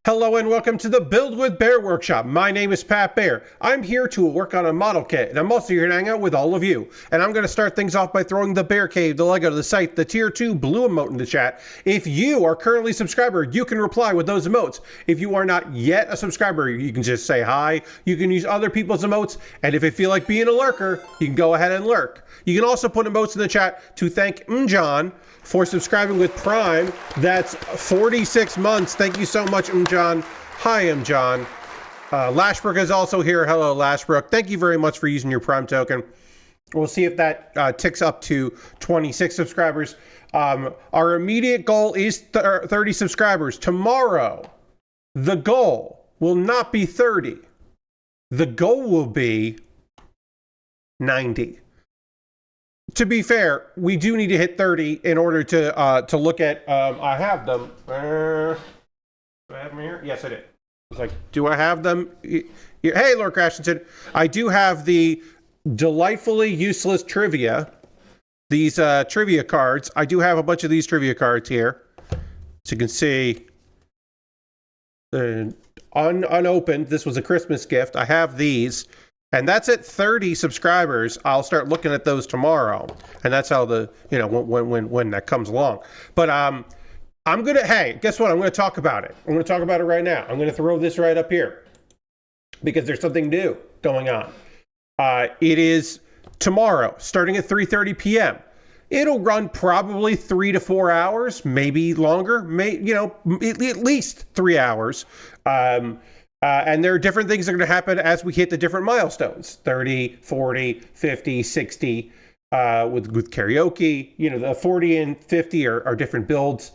Hello and welcome to the Build with Bear workshop. My name is Pat Bear. I'm here to work on a model kit, and I'm also here to hang out with all of you. And I'm going to start things off by throwing the Bear Cave, the Lego, the site, the Tier 2 blue emote in the chat. If you are currently a subscriber, you can reply with those emotes. If you are not yet a subscriber, you can just say hi. You can use other people's emotes, and if you feel like being a lurker, you can go ahead and lurk. You can also put emotes in the chat to thank Mjon for subscribing with Prime. That's 46 months. Thank you so much, Mjon. Hi, Mjon. Lashbrook is also here. Hello, Lashbrook. Thank you very much for using your Prime token. We'll see if that ticks up to 26 subscribers. Our immediate goal is 30 subscribers. Tomorrow, the goal will not be 30. The goal will be 90. To be fair, we do need to hit 30 in order to look at. I have them. Do I have them here? Yes, I did. I was like, do I have them? Hey, Lord Crashington. I do have the delightfully useless trivia. These trivia cards. I do have a bunch of these trivia cards here. So you can see, unopened. This was a Christmas gift. I have these. And that's at 30 subscribers. I'll start looking at those tomorrow. And that's how when that comes along. But I'm gonna, hey, guess what? I'm gonna talk about it. I'm gonna talk about it right now. I'm gonna throw this right up here because there's something new going on. It is tomorrow, starting at 3:30 p.m. It'll run probably 3 to 4 hours, maybe longer, at least 3 hours. And there are different things that are going to happen as we hit the different milestones, 30, 40, 50, 60, with karaoke. The 40 and 50 are different builds.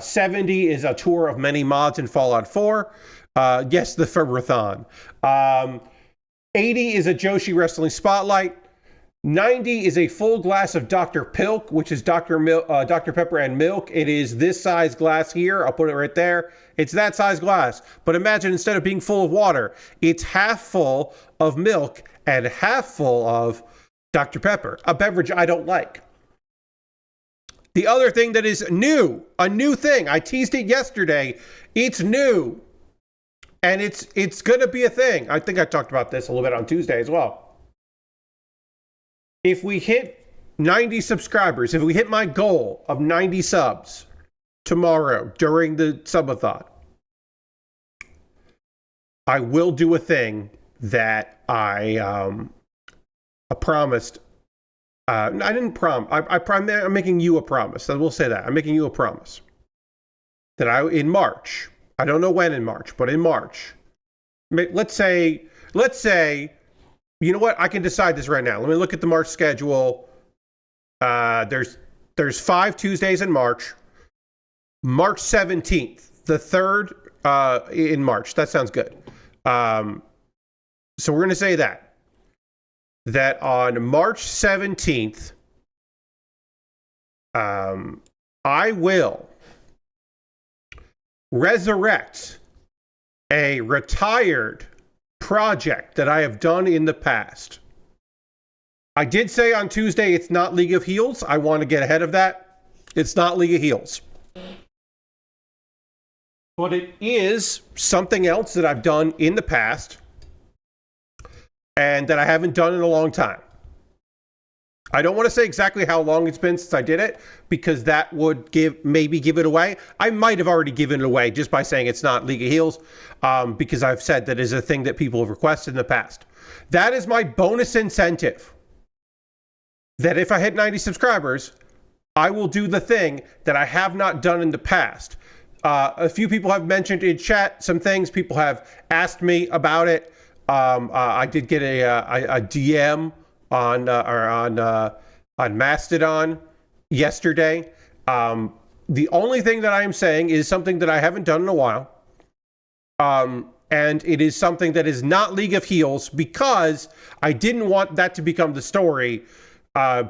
70 is a tour of many mods in Fallout 4. Yes, the Febrathon. 80 is a Joshi Wrestling Spotlight. 90 is a full glass of Dr. Pilk, which is Dr. Pepper and milk. It is this size glass here. I'll put it right there. It's that size glass. But imagine instead of being full of water, it's half full of milk and half full of Dr. Pepper, a beverage I don't like. The other thing that is new, a new thing, I teased it yesterday. It's new. And it's going to be a thing. I think I talked about this a little bit on Tuesday as well. If we hit 90 subscribers, if we hit my goal of 90 subs tomorrow during the subathon, I will do a thing that I promised. I didn't prom. I'm making you a promise. I will say that. I'm making you a promise that in March, I don't know when in March, but in March, let's say, you know what? I can decide this right now. Let me look at the March schedule. There's 5 Tuesdays in March. March 17th, the 3rd in March. That sounds good. So we're going to say that on March 17th, I will resurrect a retired project that I have done in the past. I did say on Tuesday it's not League of Heels. I want to get ahead of that. It's not League of Heels. But it is something else that I've done in the past and that I haven't done in a long time. I don't want to say exactly how long it's been since I did it because that would maybe give it away. I might have already given it away just by saying it's not League of Heels because I've said that is a thing that people have requested in the past. That is my bonus incentive. That if I hit 90 subscribers, I will do the thing that I have not done in the past. A few people have mentioned in chat some things. People have asked me about it. I did get a DM on Mastodon yesterday. The only thing that I am saying is something that I haven't done in a while. And it is something that is not League of Heels because I didn't want that to become the story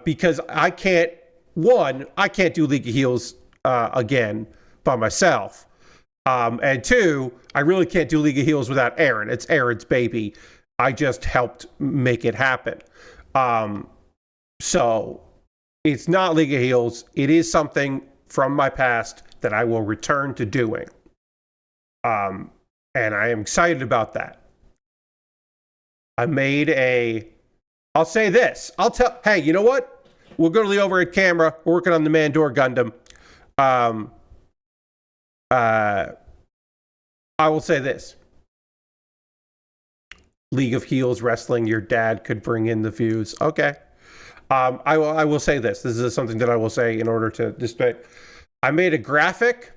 because I can't do League of Heels again by myself. And 2, I really can't do League of Heels without Aaron. It's Aaron's baby. I just helped make it happen. So it's not League of Heels. It is something from my past that I will return to doing. And I am excited about that. I made I'll say this. Hey, you know what? We'll go to the overhead camera. We're working on the Mandor Gundam. I will say this. League of Heels Wrestling, your dad could bring in the views. Okay. I will say this. This is something that I will say in order to display. I made a graphic.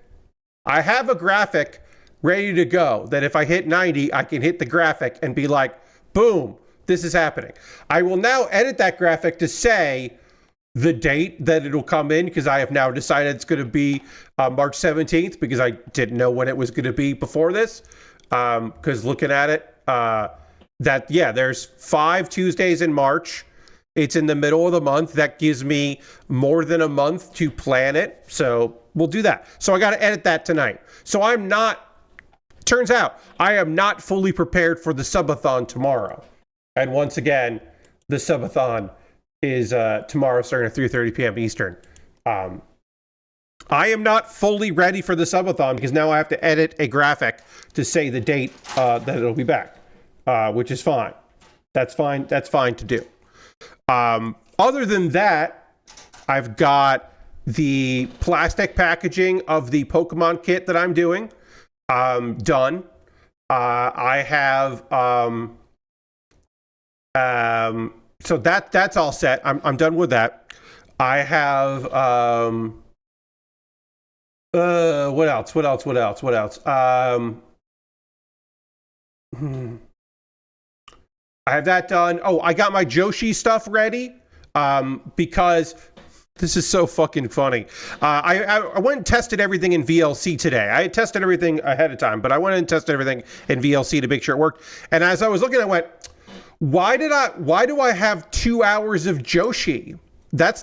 I have a graphic ready to go that if I hit 90, I can hit the graphic and be like, boom, this is happening. I will now edit that graphic to say the date that it'll come in, because I have now decided it's going to be March 17th, because I didn't know when it was going to be before this. Because looking at it, there's 5 Tuesdays in March. It's in the middle of the month. That gives me more than a month to plan it. So we'll do that. So I got to edit that tonight. So turns out I am not fully prepared for the subathon tomorrow. And once again, the subathon is tomorrow starting at 3:30 p.m. Eastern. I am not fully ready for the subathon because now I have to edit a graphic to say the date that it'll be back, which is fine. That's fine. That's fine to do. Other than that, I've got the plastic packaging of the Pokemon kit that I'm doing done. I have so that's all set. I'm done with that. I have what else? I have that done. Oh, I got my Joshi stuff ready because this is so fucking funny. I went and tested everything in VLC today. I had tested everything ahead of time, but I went and tested everything in VLC to make sure it worked. And as I was looking, I went, why do I have 2 hours of Joshi? That's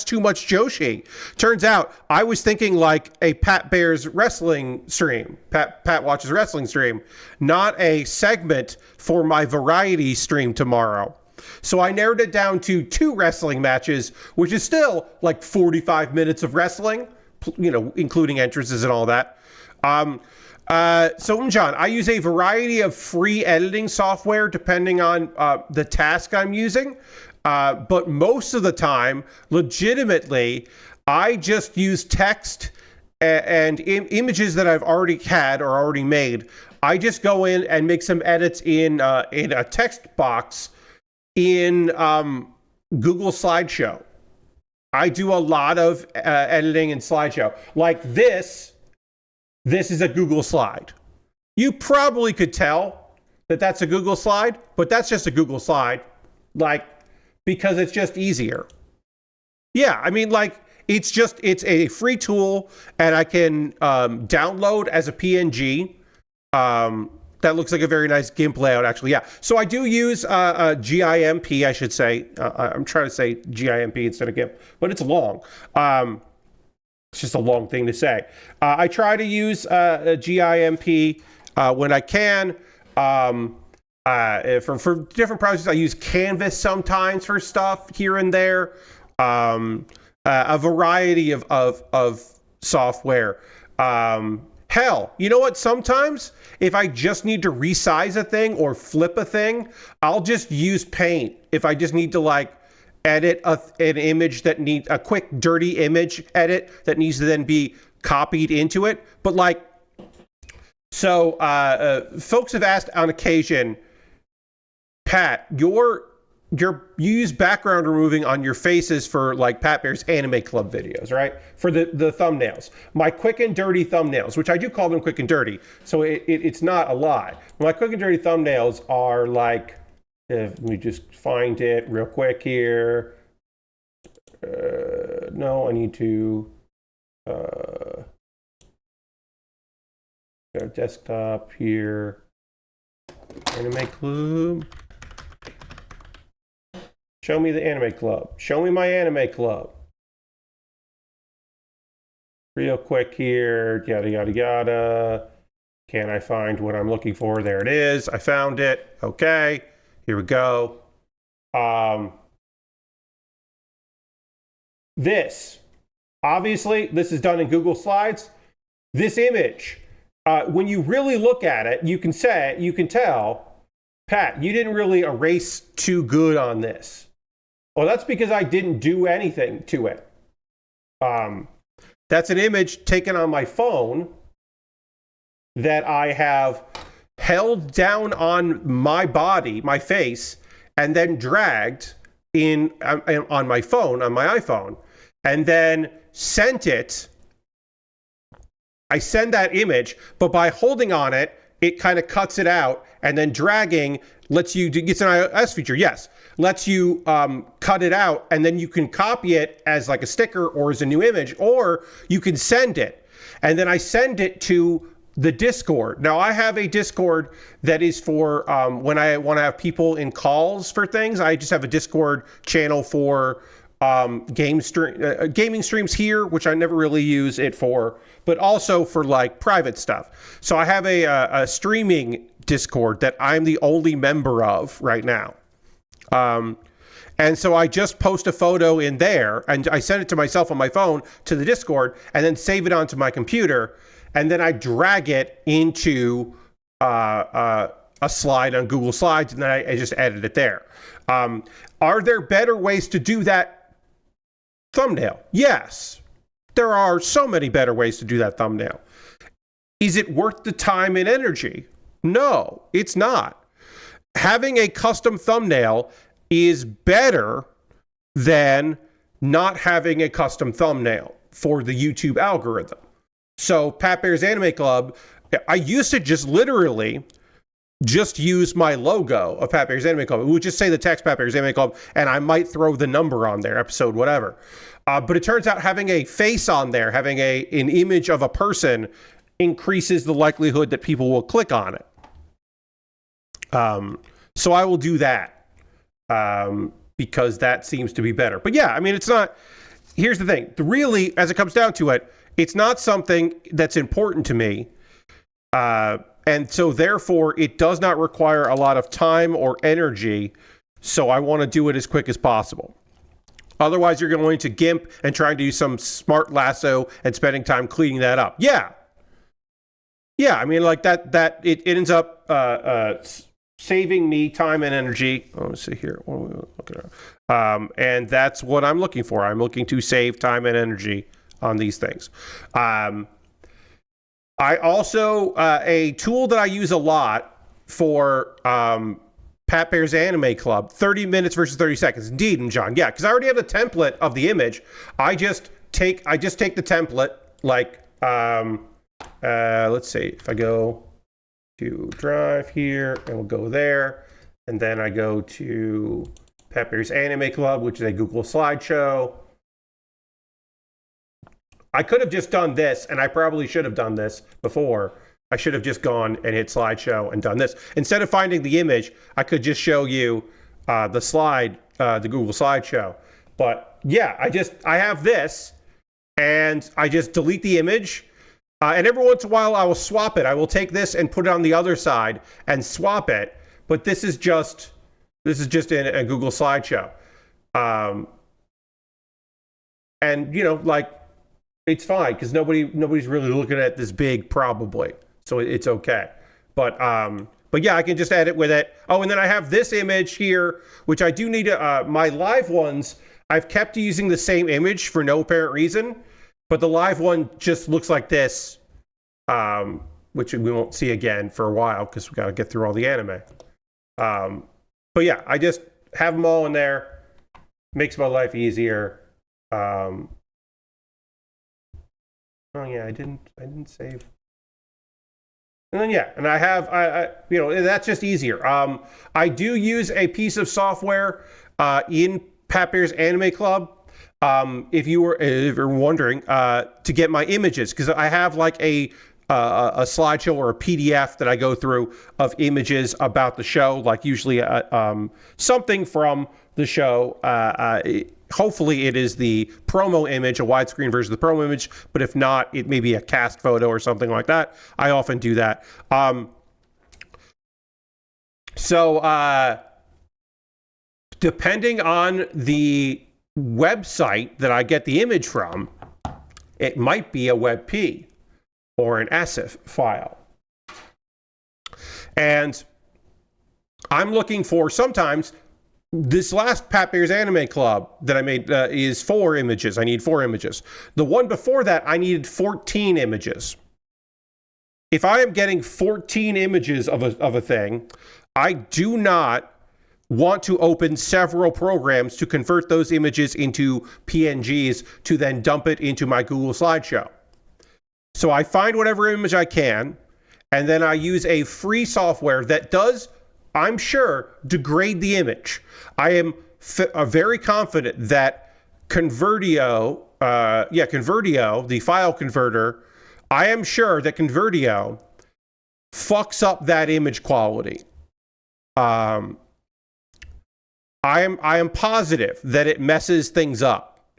too much Joshi. Turns out I was thinking like a Pat Baer's wrestling stream, Pat watches wrestling stream, not a segment for my variety stream tomorrow. So I narrowed it down to 2 wrestling matches, which is still like 45 minutes of wrestling, including entrances and all that. So John, I use a variety of free editing software depending on the task I'm using. But most of the time, legitimately, I just use text and images that I've already had or already made. I just go in and make some edits in a text box in Google Slideshow. I do a lot of editing in Slideshow. Like this is a Google slide. You probably could tell that that's a Google slide, but that's just a Google slide. Because it's just easier. Yeah, I mean, it's a free tool, and I can download as a PNG. That looks like a very nice GIMP layout, actually. Yeah, so I do use GIMP, I should say. I'm trying to say GIMP instead of GIMP, but it's long. It's just a long thing to say. I try to use GIMP when I can. For different projects, I use Canvas sometimes for stuff here and there. A variety of software. Hell, you know what? Sometimes if I just need to resize a thing or flip a thing, I'll just use Paint. If I just need to edit an image that needs a quick dirty image edit that needs to then be copied into it. But folks have asked on occasion, Pat, you use background removing on your faces for Pat Baer's Anime Club videos, right? For the thumbnails. My quick and dirty thumbnails, which I do call them quick and dirty, so it's not a lie. My quick and dirty thumbnails are let me just find it real quick here. No, I need to go desktop here. Anime Club. Show me the Anime Club. Show me my Anime Club. Real quick here. Yada, yada, yada. Can I find what I'm looking for? There it is. I found it. Okay. Here we go. This. Obviously, this is done in Google Slides. This image when you really look at it, you can tell, Pat, you didn't really erase too good on this. Well, that's because I didn't do anything to it. That's an image taken on my phone that I have held down on my body, my face, and then dragged in on my phone, on my iPhone, and then sent it. I send that image, but by holding on it, it kind of cuts it out, and then dragging lets you do, it's an iOS feature, yes, lets you cut it out, and then you can copy it as like a sticker or as a new image, or you can send it. And then I send it to the Discord. Now, I have a Discord that is for when I want to have people in calls for things. I just have a Discord channel for gaming streams here, which I never really use it for, but also for like private stuff. So I have a streaming Discord that I'm the only member of right now. And so I just post a photo in there and I send it to myself on my phone to the Discord and then save it onto my computer. And then I drag it into a slide on Google Slides, and then I just edit it there. Are there better ways to do that thumbnail? Yes. There are so many better ways to do that thumbnail. Is it worth the time and energy? No, it's not. Having a custom thumbnail is better than not having a custom thumbnail for the YouTube algorithm. So Pat Baer's Anime Club, I used to just literally just use my logo of Pat Baer's Anime Club. It would just say the text Pat Baer's Anime Club, and I might throw the number on there, episode whatever. But it turns out having a face on there, having an image of a person, increases the likelihood that people will click on it. So I will do that because that seems to be better. But yeah, I mean, it's not. Here's the thing. Really, as it comes down to it, it's not something that's important to me. And so therefore, it does not require a lot of time or energy. So I want to do it as quick as possible. Otherwise, you're going to gimp and trying to do some smart lasso and spending time cleaning that up. Yeah. Yeah, I mean, like that it ends up saving me time and energy. Oh, let's see here. And that's what I'm looking for. I'm looking to save time and energy on these things. I also, a tool that I use a lot for Pat Baer's Anime Club, 30 minutes versus 30 seconds. Indeed, John. Yeah, because I already have the template of the image. I just take the template, like, let's see, if I go to Drive here, and we'll go there, and then I go to Pat Baer's Anime Club, which is a Google slideshow. I could have just done this, and I probably should have done this before. I should have just gone and hit slideshow and done this. Instead of finding the image, I could just show you the slide, the Google slideshow. But yeah, I have this, and I just delete the image. And every once in a while, I will swap it. I will take this and put it on the other side and swap it. But this is just in a Google slideshow. And you know, like, it's fine because nobody's really looking at this big, probably, so it's okay. But yeah, I can just edit with it. Oh, and then I have this image here, which I do need to. My live ones, I've kept using the same image for no apparent reason, but the live one just looks like this, which we won't see again for a while because we got to get through all the anime. But yeah, I just have them all in there. Makes my life easier. Oh yeah, I didn't save. And then yeah, and I you know, that's just easier. I do use a piece of software in Pat Baer's Anime Club. If you're wondering, to get my images, because I have like a slideshow or a PDF that I go through of images about the show, like usually something from the show. Hopefully it is the promo image, a widescreen version of the promo image, but if not, it may be a cast photo or something like that. I often do that. So depending on the website that I get the image from, it might be a WebP. or an ASIF file. And I'm looking for sometimes this last Pat Bear's Anime Club that I made is 4 images. I need 4 images. The one before that, I needed 14 images. If I am getting 14 images of a thing, I do not want to open several programs to convert those images into PNGs to then dump it into my Google slideshow. So I find whatever image I can, and then I use a free software that does, I'm sure, degrade the image. I am very confident that Convertio, the file converter, I am sure that Convertio fucks up that image quality. I am positive that it messes things up,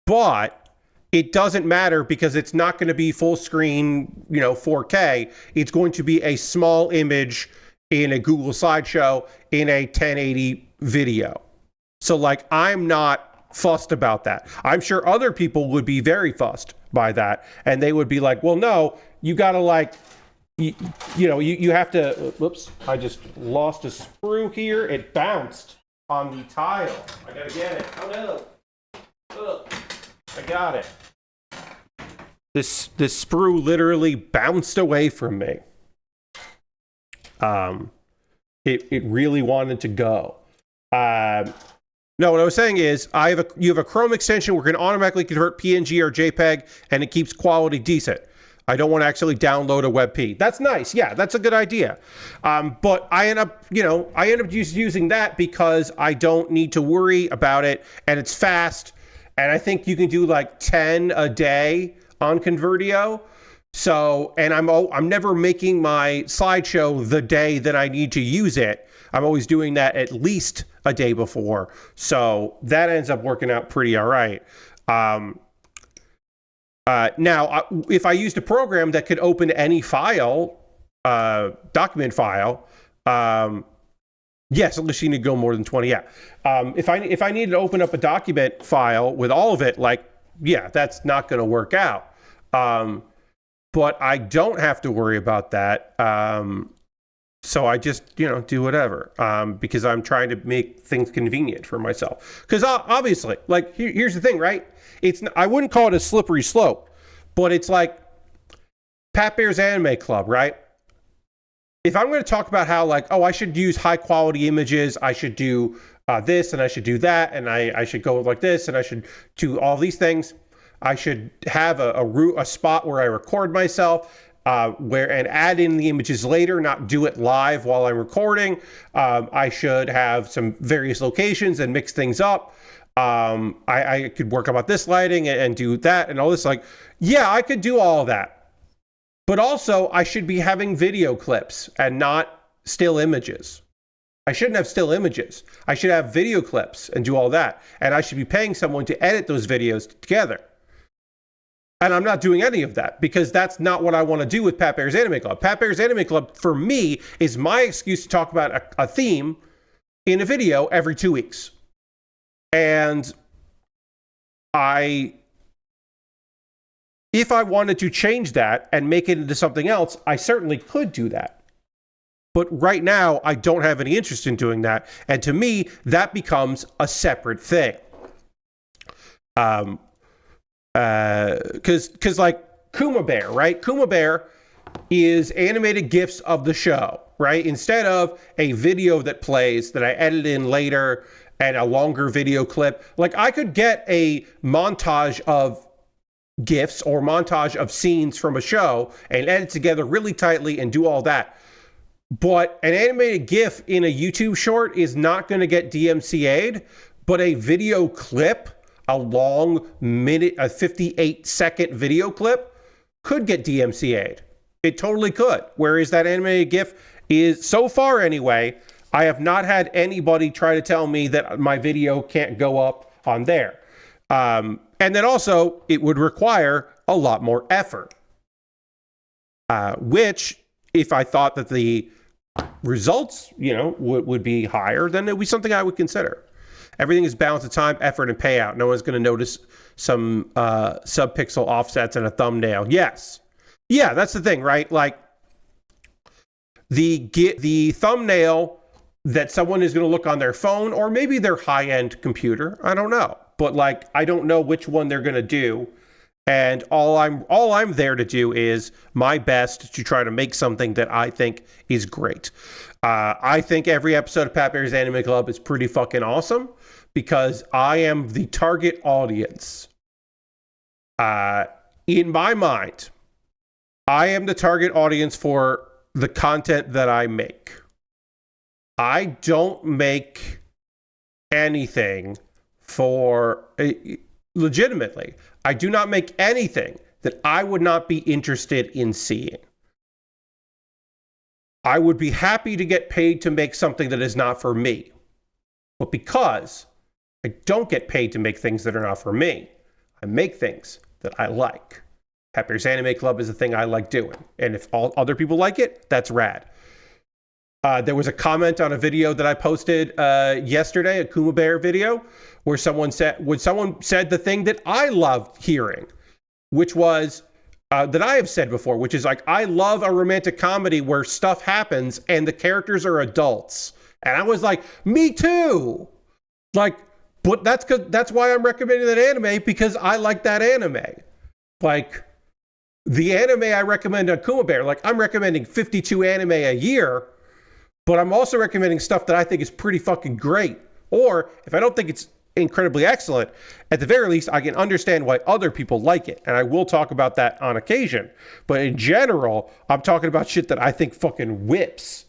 but it doesn't matter because it's not going to be full screen, 4K. It's going to be a small image in a Google slideshow in a 1080 video. So I'm not fussed about that. I'm sure other people would be very fussed by that, and they would be like, well, no, you gotta you have to, whoops, I just lost a sprue here. It bounced on the tile. I gotta get it. Oh no. Ugh. I got it. This sprue literally bounced away from me. It really wanted to go. No, what I was saying is you have a Chrome extension where it can automatically convert PNG or JPEG, and it keeps quality decent. I don't want to actually download a WebP. That's nice. Yeah, that's a good idea. But I end up just using that because I don't need to worry about it, and it's fast. And I think you can do 10 a day on Convertio. So, and I'm never making my slideshow the day that I need to use it. I'm always doing that at least a day before. So that ends up working out pretty all right. Now, if I used a program that could open any file, document file, yes, unless you need to go more than 20, yeah. If I needed to open up a document file with all of it, that's not going to work out. But I don't have to worry about that. So I just, do whatever, because I'm trying to make things convenient for myself. Because obviously, here's the thing, right? I wouldn't call it a slippery slope, but it's like Pat Bear's Anime Club, right? If I'm going to talk about how I should use high quality images, I should do this and I should do that, and I should go like this, and I should do all these things. I should have a spot where I record myself, and add in the images later, not do it live while I'm recording. I should have some various locations and mix things up. I could work about this lighting and do that and all this. Yeah, I could do all of that. But also, I should be having video clips and not still images. I shouldn't have still images. I should have video clips and do all that. And I should be paying someone to edit those videos together. And I'm not doing any of that because that's not what I want to do with Pat Bear's Anime Club. Pat Bear's Anime Club, for me, is my excuse to talk about a theme in a video every 2 weeks. And if I wanted to change that and make it into something else, I certainly could do that. But right now, I don't have any interest in doing that. And to me, that becomes a separate thing. Because Kuma Baer, right? Kuma Baer is animated GIFs of the show, right? Instead of a video that plays that I edit in later and a longer video clip, I could get a montage of GIFs or montage of scenes from a show and edit together really tightly and do all that. But an animated GIF in a YouTube short is not going to get DMCA'd, but a video clip, a long a 58-second video clip, could get DMCA'd. It totally could. Whereas that animated GIF is, so far anyway, I have not had anybody try to tell me that my video can't go up on there. And then also, it would require a lot more effort. Which, if I thought that the results, would be higher, then it would be something I would consider. Everything is balance of time, effort, and payout. No one's going to notice some subpixel offsets and a thumbnail. Yes, Yeah, that's the thing, right? Like the thumbnail that someone is going to look on their phone or maybe their high-end computer. I don't know. But like, I don't know which one they're going to do. And all I'm there to do is my best to try to make something that I think is great. I think every episode of Pat Bear's Anime Club is pretty fucking awesome because I am the target audience. In my mind, I am the target audience for the content that I make. I don't make anything for legitimately. I do not make anything that I would not be interested in seeing. I would be happy to get paid to make something that is not for me. But because I don't get paid to make things that are not for me, I make things that I like. Pat Bear's Anime Club is the thing I like doing. And if all other people like it, that's rad. There was a comment on a video that I posted yesterday, a Kuma Baer video, where someone said the thing that I love hearing, which was that I have said before, which is like, I love a romantic comedy where stuff happens and the characters are adults. And I was like, me too. Like, but that's why I'm recommending that anime, because I like that anime. Like, the anime I recommend on Kuma Baer, like I'm recommending 52 anime a year, but I'm also recommending stuff that I think is pretty fucking great. Or if I don't think it's incredibly excellent, at the very least, I can understand why other people like it. And I will talk about that on occasion. But in general, I'm talking about shit that I think fucking whips.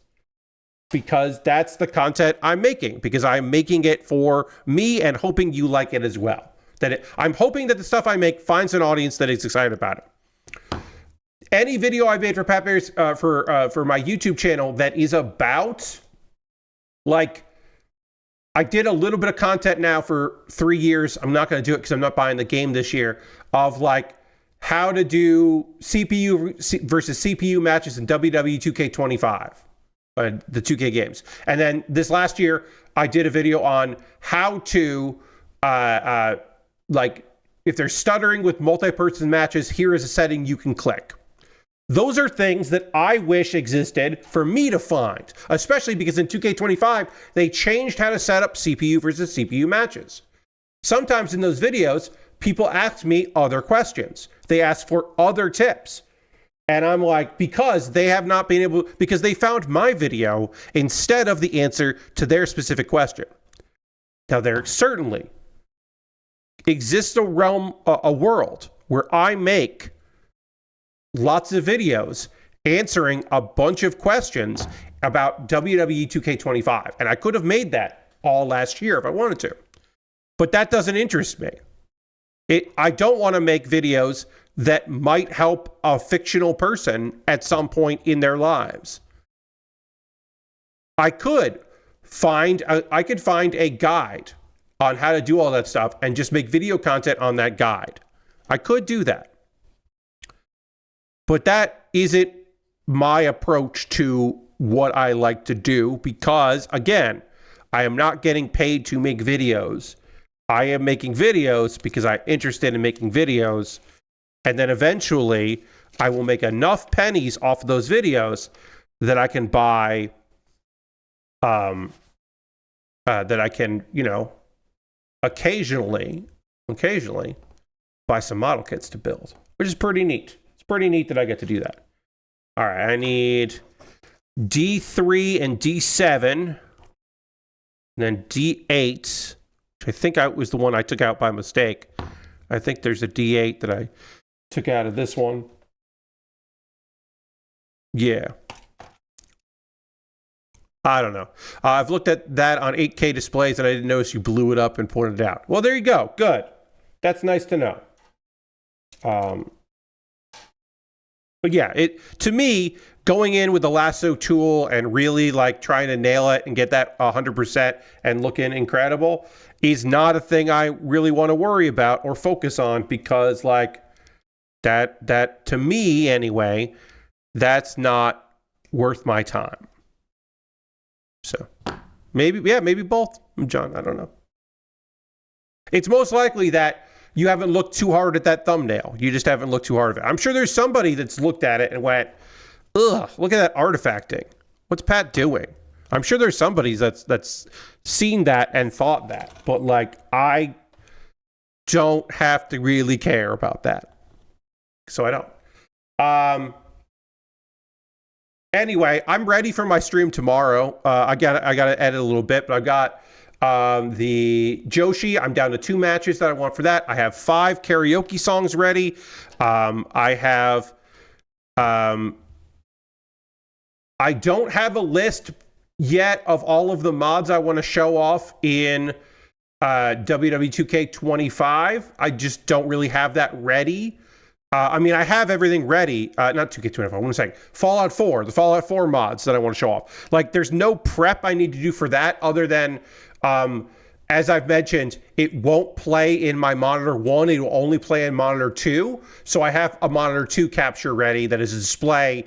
Because that's the content I'm making. Because I'm making it for me and hoping you like it as well. I'm hoping that the stuff I make finds an audience that is excited about it. Any video I made for Pat Bear's, for my YouTube channel that is about, like, I did a little bit of content now for 3 years. I'm not going to do it because I'm not buying the game this year, of like how to do CPU versus CPU matches in WWE 2K25, the 2K games. And then this last year, I did a video on how to, like, if they're stuttering with multi-person matches, here is a setting you can click. Those are things that I wish existed for me to find, especially because in 2K25, they changed how to set up CPU versus CPU matches. Sometimes in those videos, people ask me other questions. They ask for other tips. And I'm like, because they have not been able, because they found my video instead of the answer to their specific question. Now, there certainly exists a world where I make lots of videos answering a bunch of questions about WWE 2K25. And I could have made that all last year if I wanted to. But that doesn't interest me. I don't want to make videos that might help a fictional person at some point in their lives. I could find a guide on how to do all that stuff and just make video content on that guide. I could do that. But that isn't my approach to what I like to do because, again, I am not getting paid to make videos. I am making videos because I'm interested in making videos. And then eventually, I will make enough pennies off of those videos that I can buy, that I can, occasionally buy some model kits to build, which is pretty neat. Pretty neat that I get to do that. All right, I need D3 and D7, and then D8, which I think was the one I took out by mistake. I think there's a D8 that I took out of this one. Yeah. I don't know. I've looked at that on 8K displays, and I didn't notice you blew it up and pointed it out. Well, there you go. Good. That's nice to know. But yeah, to me, going in with the lasso tool and really like trying to nail it and get that 100% and looking incredible is not a thing I really want to worry about or focus on because like that to me anyway, that's not worth my time. So maybe both, John. I don't know. It's most likely that you haven't looked too hard at that thumbnail. You just haven't looked too hard at it. I'm sure there's somebody that's looked at it and went, ugh, look at that artifacting. What's Pat doing? I'm sure there's somebody that's seen that and thought that. But, like, I don't have to really care about that. So I don't. Anyway, I'm ready for my stream tomorrow. I got to edit a little bit, but I've got the Joshi. I'm down to 2 matches that I want for that. I have 5 karaoke songs ready. I don't have a list yet of all of the mods I want to show off in WW2K25. I just don't really have that ready. I mean, I have everything ready. Not 2K25, I want to say Fallout 4, the Fallout 4 mods that I want to show off. Like, there's no prep I need to do for that other than, as I've mentioned, it won't play in my monitor 1. It will only play in monitor 2. So I have a monitor 2 capture ready that is a display.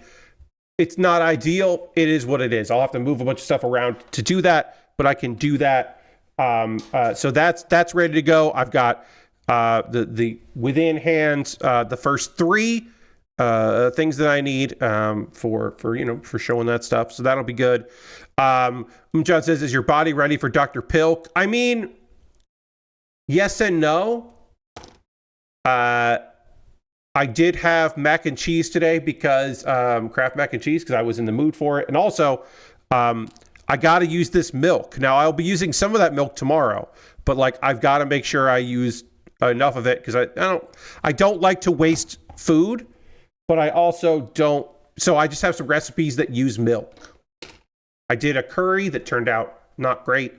It's not ideal. It is what it is. I'll have to move a bunch of stuff around to do that, but I can do that. So that's ready to go. I've got the within hands, the first 3 things that I need for showing that stuff. So that'll be good. John says, is your body ready for Dr. Pilk? I mean, yes and no. I did have mac and cheese today because Kraft mac and cheese, because I was in the mood for it. And also, I got to use this milk. Now, I'll be using some of that milk tomorrow, but like I've got to make sure I use enough of it because I don't like to waste food, but I also don't. So I just have some recipes that use milk. I did a curry that turned out not great.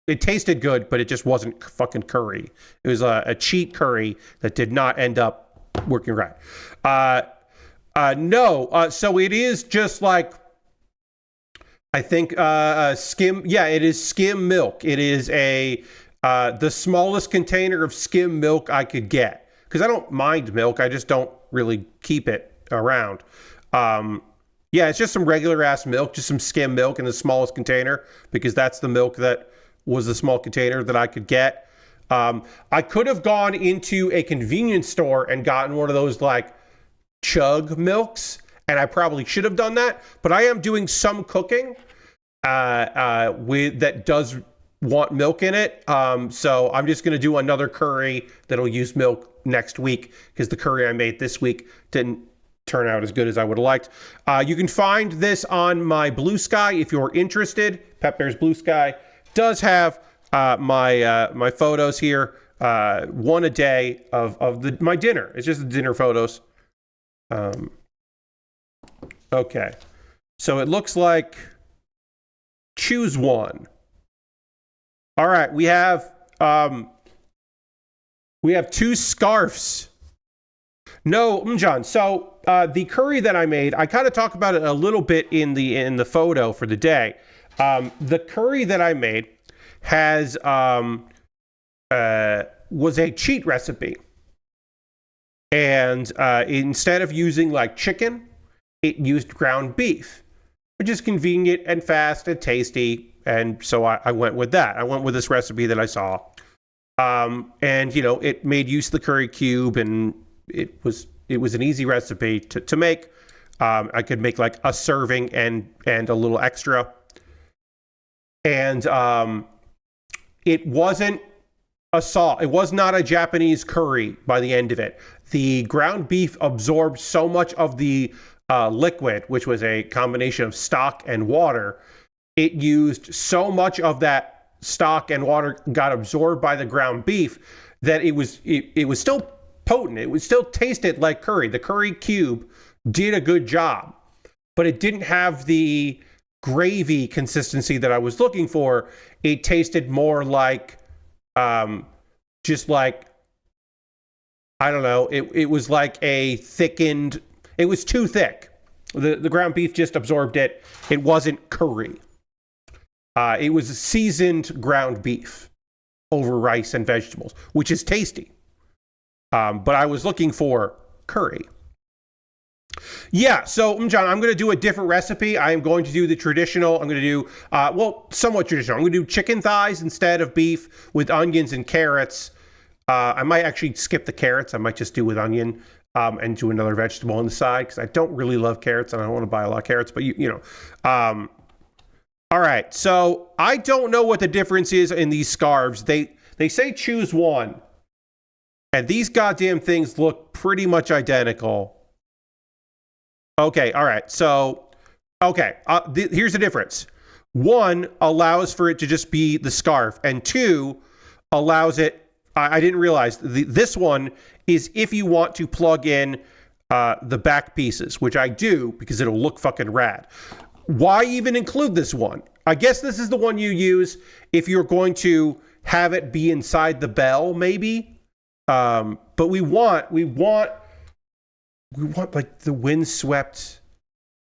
It tasted good, but it just wasn't fucking curry. It was a cheat curry that did not end up working right. So it is just like, I think skim. Yeah, it is skim milk. It is the smallest container of skim milk I could get. Because I don't mind milk. I just don't really keep it around. Yeah, it's just some regular ass milk, just some skim milk in the smallest container, because that's the milk that was the small container that I could get. I could have gone into a convenience store and gotten one of those like chug milks, and I probably should have done that, but I am doing some cooking that does want milk in it. So I'm just going to do another curry that'll use milk next week, because the curry I made this week didn't turn out as good as I would have liked. You can find this on my Blue Sky if you're interested. Pep Bear's Blue Sky does have my photos here, one a day of my dinner. It's just the dinner photos. Okay, so it looks like choose one. All right, we have 2 scarves. No, Mjan. So the curry that I made, I kind of talk about it a little bit in the photo for the day. The curry that I made has was a cheat recipe, and instead of using like chicken, it used ground beef, which is convenient and fast and tasty. And so I went with that. I went with this recipe that I saw, and it made use of the curry cube, and it was an easy recipe to make. I could make like a serving and a little extra. And it wasn't a sauce. It was not a Japanese curry by the end of it. The ground beef absorbed so much of the liquid, which was a combination of stock and water. It used so much of that stock and water got absorbed by the ground beef that it was still potent. It was still tasted like curry. The curry cube did a good job, but it didn't have the gravy consistency that I was looking for. It tasted more like just like, I don't know, it was like a thickened, it was too thick. The ground beef just absorbed it. It wasn't curry. It was seasoned ground beef over rice and vegetables, which is tasty. But I was looking for curry. Yeah, so John, I'm going to do a different recipe. I am going to do the traditional. I'm going to do, somewhat traditional. I'm going to do chicken thighs instead of beef with onions and carrots. I might actually skip the carrots. I might just do with onion and do another vegetable on the side because I don't really love carrots and I don't want to buy a lot of carrots. But, you know. All right, so I don't know what the difference is in these scarves. They say choose one. And these goddamn things look pretty much identical. Okay, all right. So, okay, here's the difference. One allows for it to just be the scarf, and two allows it. I didn't realize this one is if you want to plug in the back pieces, which I do because it'll look fucking rad. Why even include this one? I guess this is the one you use if you're going to have it be inside the bell, maybe. But we want like the windswept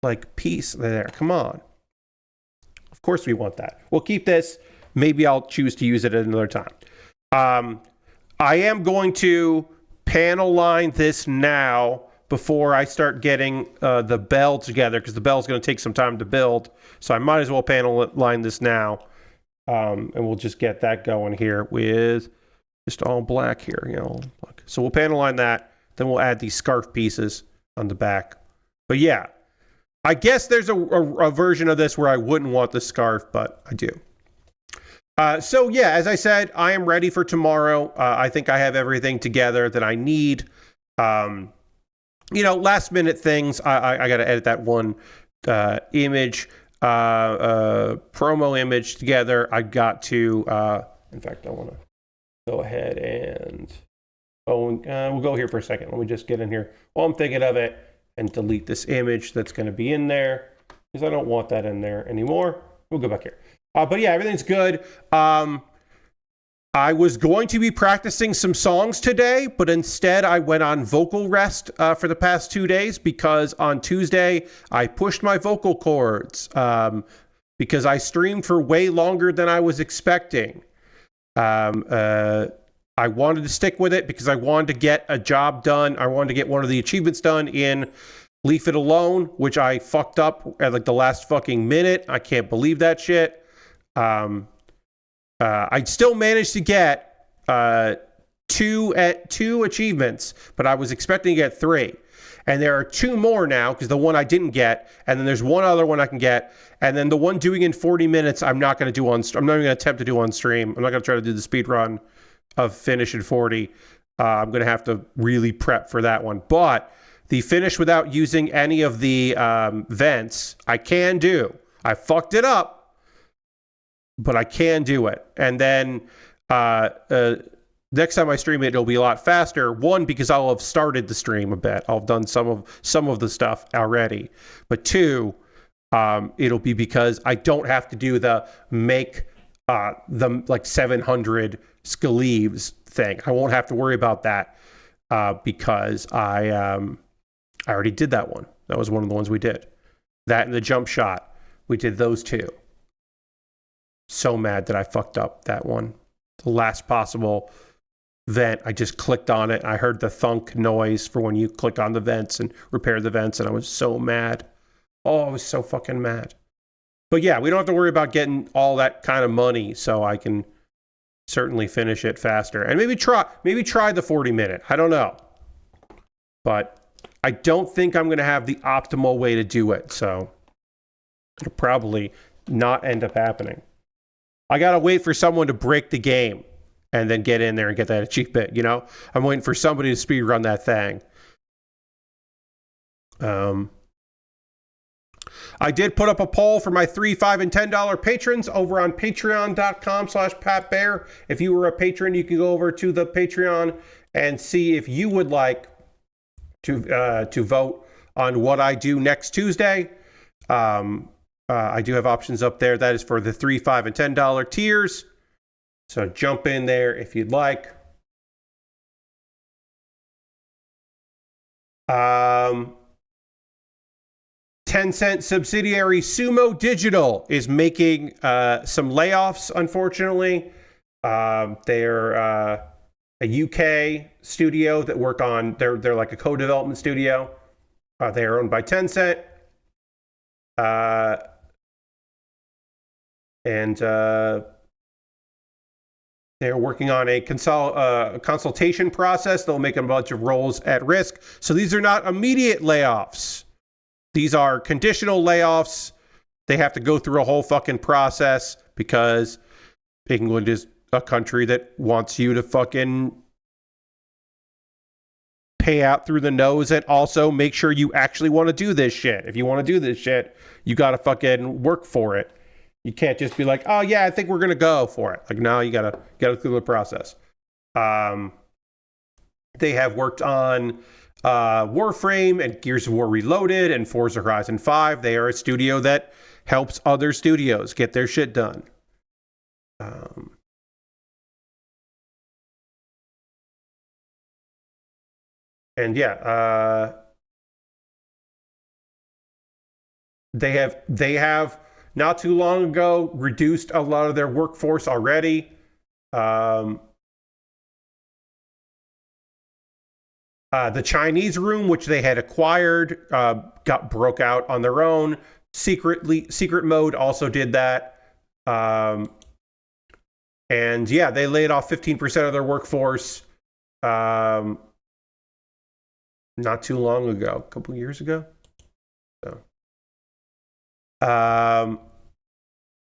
like piece there. Come on. Of course we want that. We'll keep this. Maybe I'll choose to use it at another time. I am going to panel line this now before I start getting the bell together because the bell is going to take some time to build. So I might as well panel line this now. And we'll just get that going here with just all black here. You know. So we'll panel line that. Then we'll add these scarf pieces on the back. But yeah, I guess there's a version of this where I wouldn't want the scarf, but I do. So yeah, as I said, I am ready for tomorrow. I think I have everything together that I need. Last minute things. I got to edit that one image, promo image together. I got to, in fact, I want to go ahead and... we'll go here for a second. Let me just get in here while I'm thinking of it and delete this image that's going to be in there because I don't want that in there anymore. We'll go back here. But yeah, everything's good. I was going to be practicing some songs today, but instead I went on vocal rest for the past 2 days because on Tuesday I pushed my vocal cords because I streamed for way longer than I was expecting. I wanted to stick with it because I wanted to get a job done. I wanted to get one of the achievements done in Leave It Alone, which I fucked up at like the last fucking minute. I can't believe that shit. I still managed to get two achievements, but I was expecting to get 3. And there are 2 more now because the one I didn't get, and then there's one other one I can get, and then the one doing in 40 minutes I'm not going to do I'm not even going to attempt to do on stream. I'm not going to try to do the speed run of finish in 40. I'm going to have to really prep for that one. But the finish without using any of the vents, I can do. I fucked it up, but I can do it. And then next time I stream it, it'll be a lot faster. One, because I'll have started the stream a bit. I'll have done some of the stuff already. But 2, it'll be because I don't have to do the make the like 700 Scaleves thing. I won't have to worry about that because I already did that one. That was one of the ones we did. That and the jump shot. We did those 2. So mad that I fucked up that one. The last possible vent, I just clicked on it. I heard the thunk noise for when you click on the vents and repair the vents, and I was so mad. Oh, I was so fucking mad. But yeah, we don't have to worry about getting all that kind of money, so I can certainly finish it faster. And maybe try the 40-minute. I don't know. But I don't think I'm going to have the optimal way to do it, so it'll probably not end up happening. I got to wait for someone to break the game and then get in there and get that achievement, you know? I'm waiting for somebody to speed run that thing. I did put up a poll for my $3, $5, and $10 patrons over on patreon.com/PatBear. If you were a patron, you could go over to the Patreon and see if you would like to vote on what I do next Tuesday. I do have options up there. That is for the $3, $5, and $10 tiers. So jump in there if you'd like. 10-cent subsidiary Sumo Digital is making some layoffs, unfortunately. They're a UK studio that work on, they're like a co-development studio. They are owned by Tencent. And they're working on a consultation process. They'll make a bunch of roles at risk. So these are not immediate layoffs. These are conditional layoffs. They have to go through a whole fucking process because England is a country that wants you to fucking pay out through the nose and also make sure you actually want to do this shit. If you want to do this shit, you got to fucking work for it. You can't just be like, oh yeah, I think we're going to go for it. Like, no, you got to go through the process. They have worked on Warframe and Gears of War Reloaded and Forza Horizon 5. They are a studio that helps other studios get their shit done. And yeah, they have not too long ago reduced a lot of their workforce already. The Chinese room, which they had acquired, broke out on their own. Secret Mode also did that. And yeah, they laid off 15% of their workforce not too long ago, a couple years ago. So,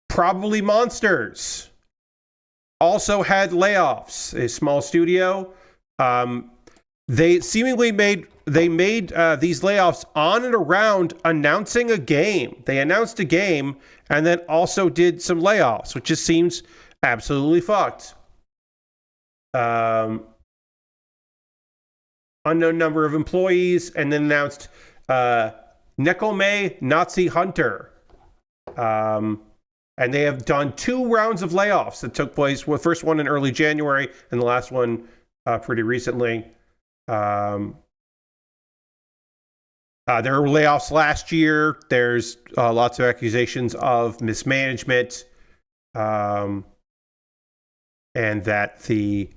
Probably Monsters also had layoffs. A small studio. They seemingly made these layoffs on and around announcing a game. They announced a game and then also did some layoffs, which just seems absolutely fucked. Unknown number of employees, and then announced Nekome Nazi Hunter. And they have done 2 rounds of layoffs that took place. Well, the first one in early January and the last one pretty recently. There were layoffs last year. There's lots of accusations of mismanagement, and that the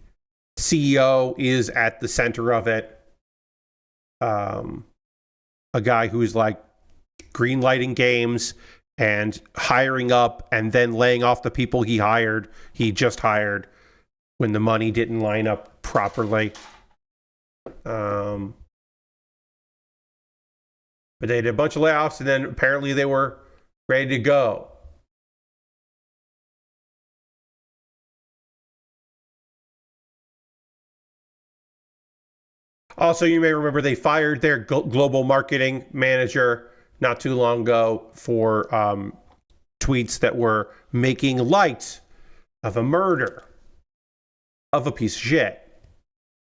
CEO is at the center of it. A guy who's like greenlighting games and hiring up and then laying off the people he just hired when the money didn't line up properly. But they did a bunch of layoffs, and then apparently they were ready to go. Also, you may remember they fired their global marketing manager not too long ago for tweets that were making light of a murder of a piece of shit.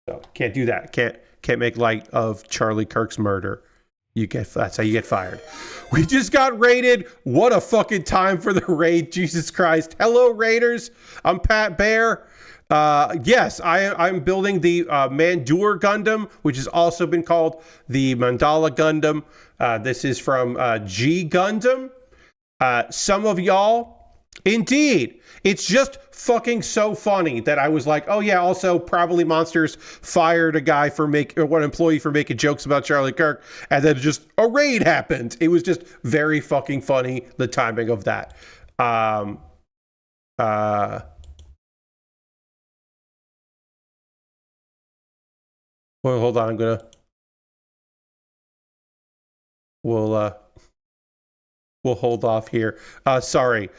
So can't do that. Can't make light of Charlie Kirk's murder. That's how you get fired. We just got raided. What a fucking time for the raid. Jesus Christ. Hello, Raiders. I'm Pat Baer. Yes, I'm building the Mandor Gundam, which has also been called the Mandala Gundam. This is from G Gundam. Some of y'all, indeed, it's just fucking so funny that I was like, oh yeah, also Probably Monsters fired a guy for one employee for making jokes about Charlie Kirk, and then just a raid happened. It was just very fucking funny, the timing of that. Well, hold on. We'll hold off here. Sorry.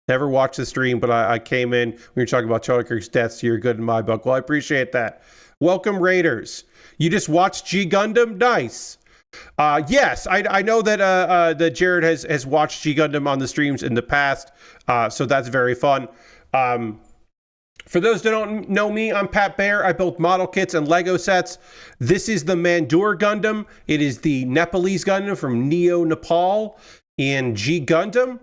Never watched the stream, but I came in. We were talking about Charlie Kirk's death, so you're good in my book. Well, I appreciate that. Welcome, Raiders. You just watched G Gundam? Nice. Yes, I know that Jared has watched G Gundam on the streams in the past, so that's very fun. For those that don't know me, I'm Pat Baer. I build model kits and Lego sets. This is the Mandor Gundam. It is the Nepalese Gundam from Neo Nepal in G Gundam.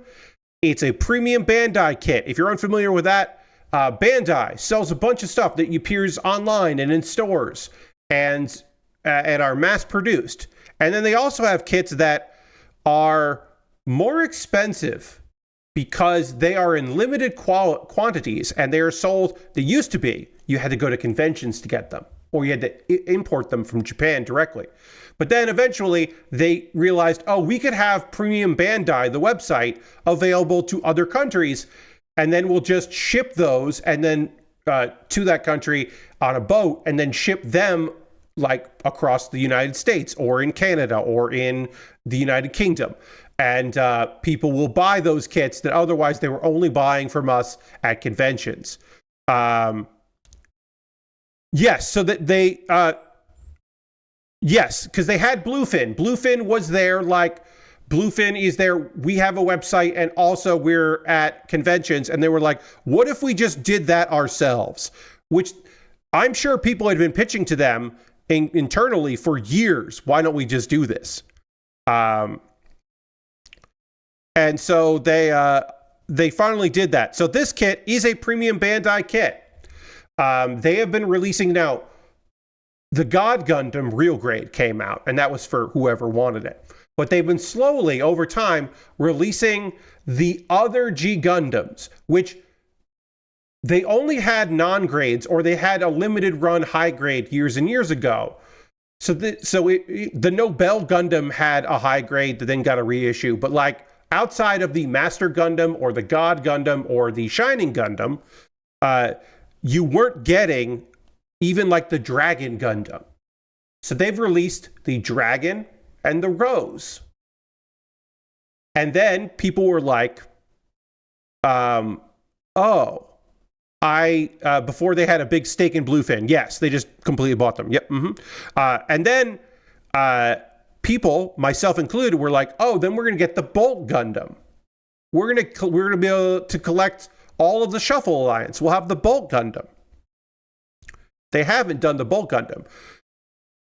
It's a premium Bandai kit. If you're unfamiliar with that, Bandai sells a bunch of stuff that appears online and in stores and are mass produced. And then they also have kits that are more expensive because they are in limited quantities and they are sold. They used to be, you had to go to conventions to get them, or you had to import them from Japan directly. But then eventually they realized, oh, we could have Premium Bandai, the website, available to other countries, and then we'll just ship those and then to that country on a boat, and then ship them like across the United States or in Canada or in the United Kingdom. And people will buy those kits that otherwise they were only buying from us at conventions. Yes, so that they... yes, because they had Bluefin. Bluefin was there, like, Bluefin is there. We have a website, and also we're at conventions, and they were like, what if we just did that ourselves? Which I'm sure people had been pitching to them internally for years. Why don't we just do this? And so they finally did that. So this kit is a Premium Bandai kit. They have been releasing now. The God Gundam Real Grade came out, and that was for whoever wanted it. But they've been slowly, over time, releasing the other G Gundams, which they only had non-grades, or they had a limited run high grade years and years ago. So the Nobel Gundam had a high grade that then got a reissue. But like outside of the Master Gundam or the God Gundam or the Shining Gundam, you weren't getting even like the Dragon Gundam. So they've released the Dragon and the Rose. And then people were like, before they had a big stake in Bluefin. Yes, they just completely bought them. Yep. And then people, myself included, were like, oh, then we're going to get the Bolt Gundam. We're going to be able to collect all of the Shuffle Alliance. We'll have the Bolt Gundam. They haven't done the Bolt Gundam.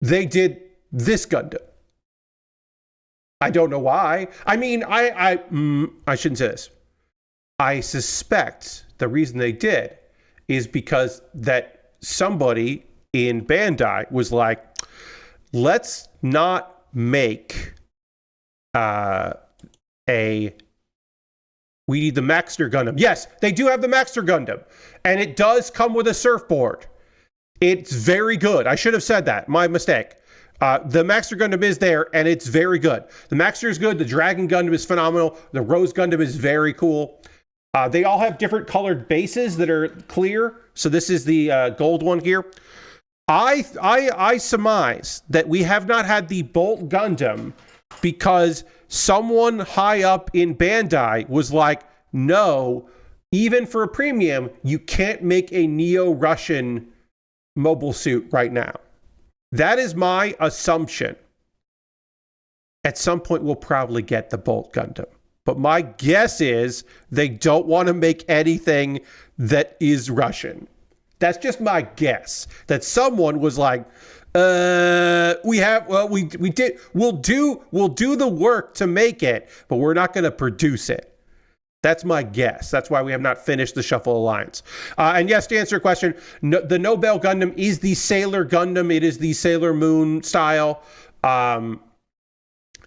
They did this Gundam. I don't know why. I mean, I shouldn't say this. I suspect the reason they did is because that somebody in Bandai was like, let's not make we need the Maxter Gundam. Yes, they do have the Maxter Gundam, and it does come with a surfboard. It's very good. I should have said that. My mistake. The Maxter Gundam is there, and it's very good. The Maxter is good. The Dragon Gundam is phenomenal. The Rose Gundam is very cool. They all have different colored bases that are clear. So this is the gold one here. I surmise that we have not had the Bolt Gundam because someone high up in Bandai was like, no, even for a premium, you can't make a Neo-Russian mobile suit right now. That is my assumption. At some point, we'll probably get the Bolt Gundam. But my guess is they don't want to make anything that is Russian. That's just my guess. That someone was like, we'll do the work to make it, but we're not going to produce it. That's my guess. That's why we have not finished the Shuffle Alliance. And yes, to answer your question, the Nobel Gundam is the Sailor Gundam. It is the Sailor Moon style.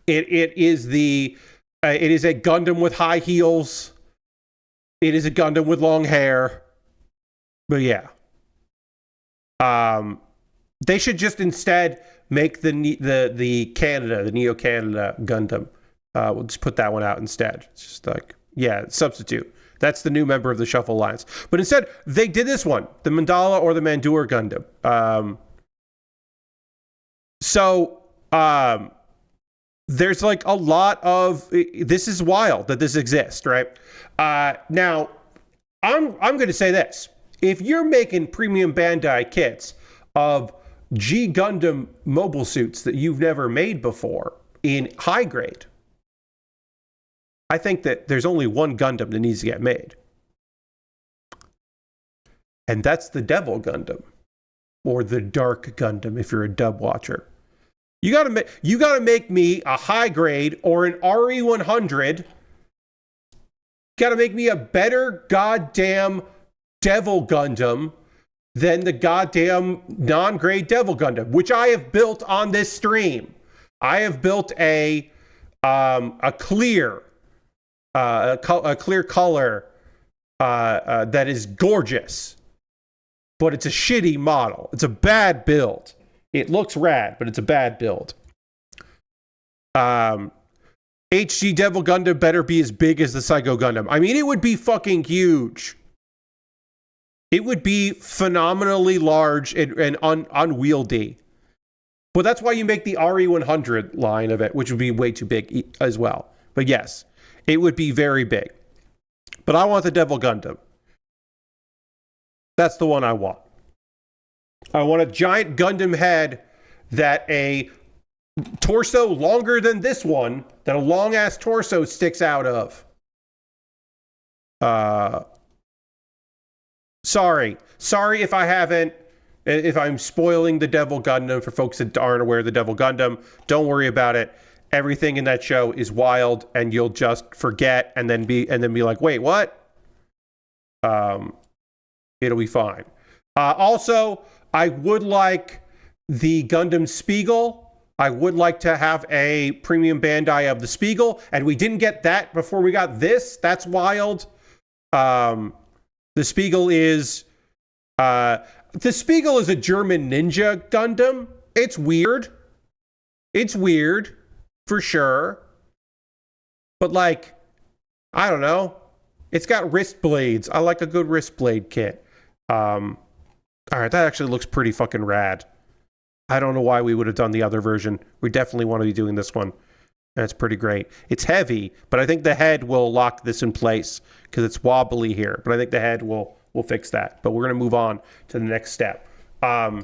It is a Gundam with high heels. It is a Gundam with long hair. But yeah. They should just instead make the Neo Canada Gundam. We'll just put that one out instead. It's just like, yeah, substitute. That's the new member of the Shuffle Alliance. But instead, they did this one, the Mandala or the Mandor Gundam. There's like a lot of, this is wild that this exists, right? Now, I'm going to say this. If you're making Premium Bandai kits of G Gundam mobile suits that you've never made before in high grade, I think that there's only one Gundam that needs to get made. And that's the Devil Gundam. Or the Dark Gundam if you're a dub watcher. You gotta make me a high grade or an RE100. Gotta make me a better goddamn Devil Gundam than the goddamn non-grade Devil Gundam, which I have built on this stream. I have built a clear color that is gorgeous. but it's a shitty model. It's a bad build. It looks rad, but it's a bad build. HG Devil Gundam better be as big as the Psycho Gundam. I mean, it would be fucking huge. It would be phenomenally large and unwieldy. But that's why you make the RE100 line of it, which would be way too big as well. But yes, it would be very big. But I want the Devil Gundam. That's the one I want. I want a giant Gundam head that a torso longer than this one, that a long-ass torso sticks out of. Sorry if I haven't, if I'm spoiling the Devil Gundam for folks that aren't aware of the Devil Gundam. Don't worry about it. Everything in that show is wild, and you'll just forget and then be like, wait, what? It'll be fine. Also, I would like the Gundam Spiegel. I would like to have a premium Bandai of the Spiegel, and we didn't get that before we got this. That's wild. The Spiegel is a German ninja Gundam. It's weird. It's weird, for sure. But like, I don't know. It's got wrist blades. I like a good wrist blade kit. All right, that actually looks pretty fucking rad. I don't know why we would have done the other version. We definitely want to be doing this one. That's pretty great. It's heavy, but I think the head will lock this in place because it's wobbly here. But I think the head will fix that. But we're going to move on to the next step. Yeah,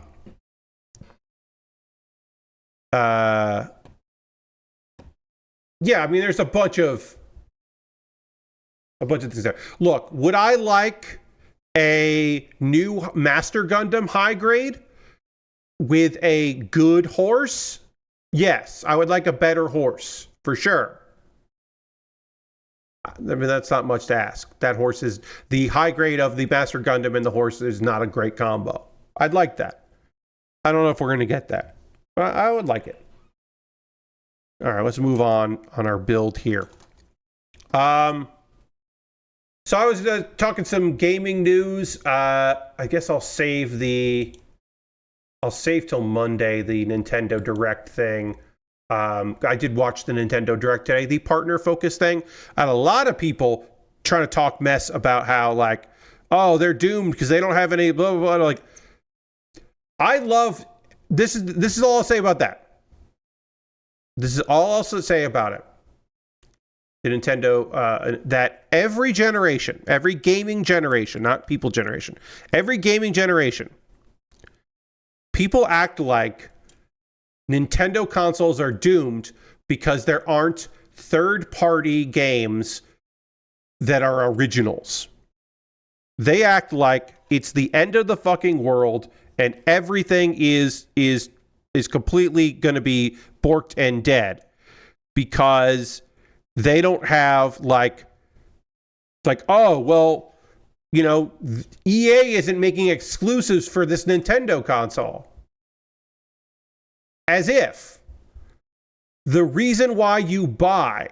I mean, there's a bunch of things there. Look, would I like a new Master Gundam high grade with a good horse? Yes, I would like a better horse, for sure. I mean, that's not much to ask. That horse is the high grade of the Master Gundam, and the horse is not a great combo. I'd like that. I don't know if we're going to get that, but I would like it. All right, let's move on our build here. So I was talking some gaming news. I guess I'll save till Monday the Nintendo Direct thing. I did watch the Nintendo Direct today, the partner focus thing. I had a lot of people trying to talk mess about how, like, oh, they're doomed because they don't have any blah blah blah. Like, I love this is all I'll say about that. This is all I'll also say about it. The Nintendo, that every generation, every gaming generation, not people generation, every gaming generation, people act like Nintendo consoles are doomed because there aren't third-party games that are originals. They act like it's the end of the fucking world and everything is completely going to be borked and dead because they don't have like, oh, well, you know, EA isn't making exclusives for this Nintendo console. As if the reason why you buy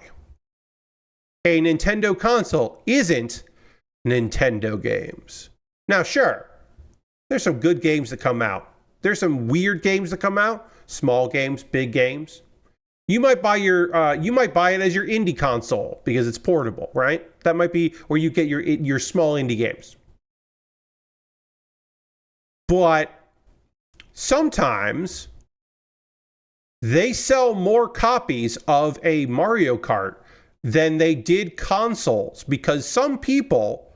a Nintendo console isn't Nintendo games. Now, sure, there's some good games that come out. There's some weird games that come out. Small games, big games. You might buy it as your indie console because it's portable, right? That might be where you get your small indie games. But sometimes they sell more copies of a Mario Kart than they did consoles because some people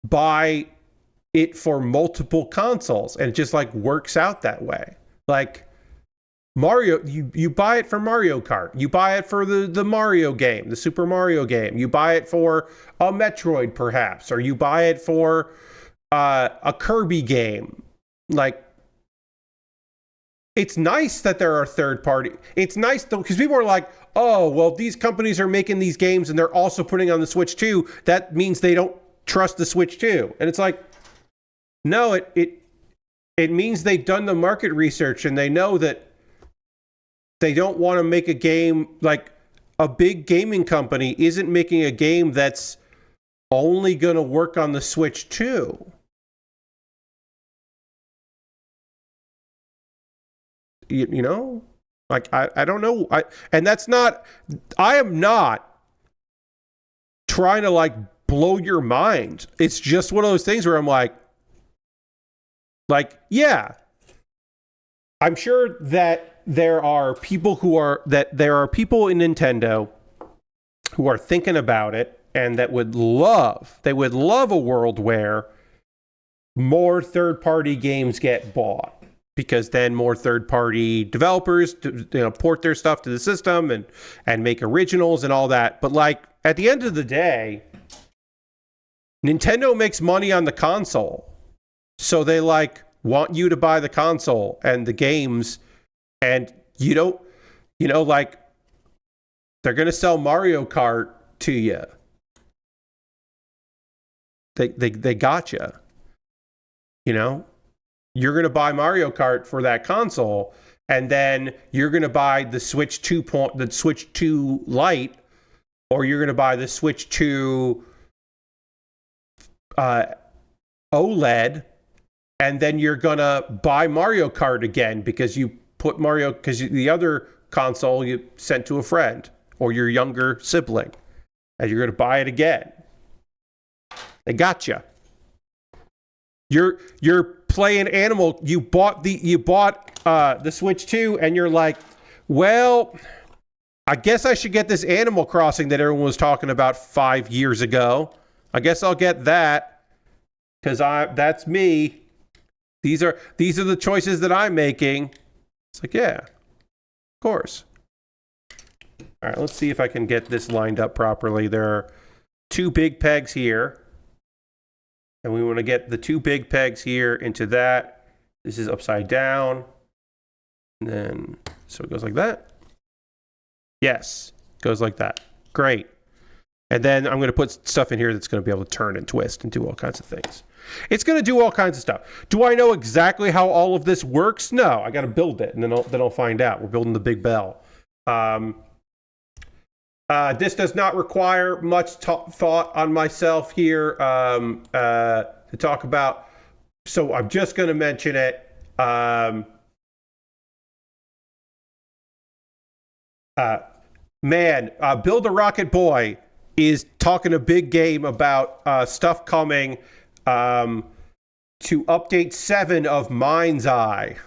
buy it for multiple consoles and it just like works out that way. Like Mario, you buy it for Mario Kart. You buy it for the Mario game, the Super Mario game. You buy it for a Metroid, perhaps, or you buy it for a Kirby game. Like, it's nice that there are third party. It's nice though because people are like, oh, well, these companies are making these games and they're also putting on the Switch too. That means they don't trust the Switch too. And it's like, no, it means they've done the market research and they know that they don't want to make a game, like a big gaming company isn't making a game that's only going to work on the Switch too. you know, like I don't know. And that's not. I am not trying to like blow your mind. It's just one of those things where I'm like, yeah, I'm sure that there are people in Nintendo who are thinking about it and that would love a world where more third-party games get bought, because then more third-party developers port their stuff to the system and make originals and all that. But like at the end of the day, Nintendo makes money on the console. So they like want you to buy the console and the games, and like they're going to sell Mario Kart to you. They got you. You're going to buy Mario Kart for that console, and then you're going to buy the Switch 2 Lite, or you're going to buy the Switch 2 OLED, and then you're going to buy Mario Kart again because you put because the other console you sent to a friend or your younger sibling, and you're going to buy it again. They got you. You're playing Animal. You bought the Switch 2, and you're like, well, I guess I should get this Animal Crossing that everyone was talking about 5 years ago. I guess I'll get that because that's me. These are the choices that I'm making. It's like, yeah, of course. All right, let's see if I can get this lined up properly. There are 2 big pegs here. And we want to get the 2 big pegs here into that. This is upside down. And then, so it goes like that. Yes, goes like that. Great. And then I'm going to put stuff in here that's going to be able to turn and twist and do all kinds of things. It's going to do all kinds of stuff. Do I know exactly how all of this works? No, I got to build it, and then I'll find out. We're building the big bell. This does not require much thought on myself here to talk about, so I'm just going to mention it. Build a Rocket Boy is talking a big game about stuff coming to update 7 of Mind's Eye.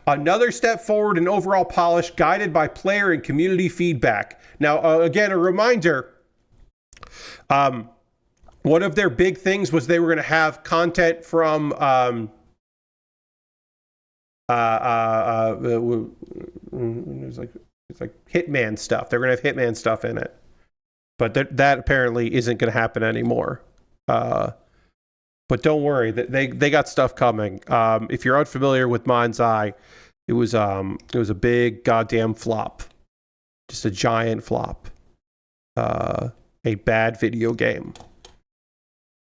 Another step forward in overall polish, guided by player and community feedback. Now, again, a reminder, one of their big things was they were going to have content from it's like Hitman stuff. They're going to have Hitman stuff in it. But that apparently isn't going to happen anymore. But don't worry, they got stuff coming. If you're unfamiliar with Mind's Eye, it was a big goddamn flop, just a giant flop, a bad video game.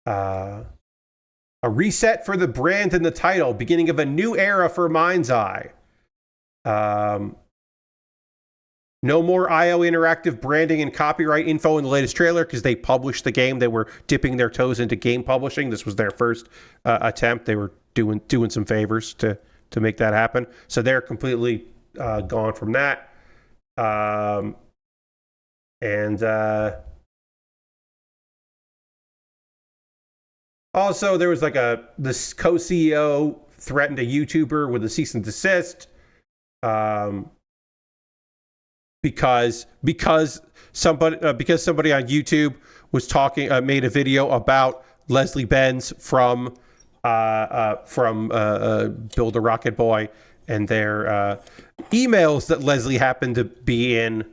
A reset for the brand and the title, beginning of a new era for Mind's Eye. No more IO Interactive branding and copyright info in the latest trailer because they published the game. They were dipping their toes into game publishing. This was their first attempt. They were doing some favors to make that happen. So they're completely gone from that. Also, there was like this co-CEO threatened a YouTuber with a cease and desist. Because somebody on YouTube was made a video about Leslie Benz from Build a Rocket Boy, and their emails that Leslie happened to be in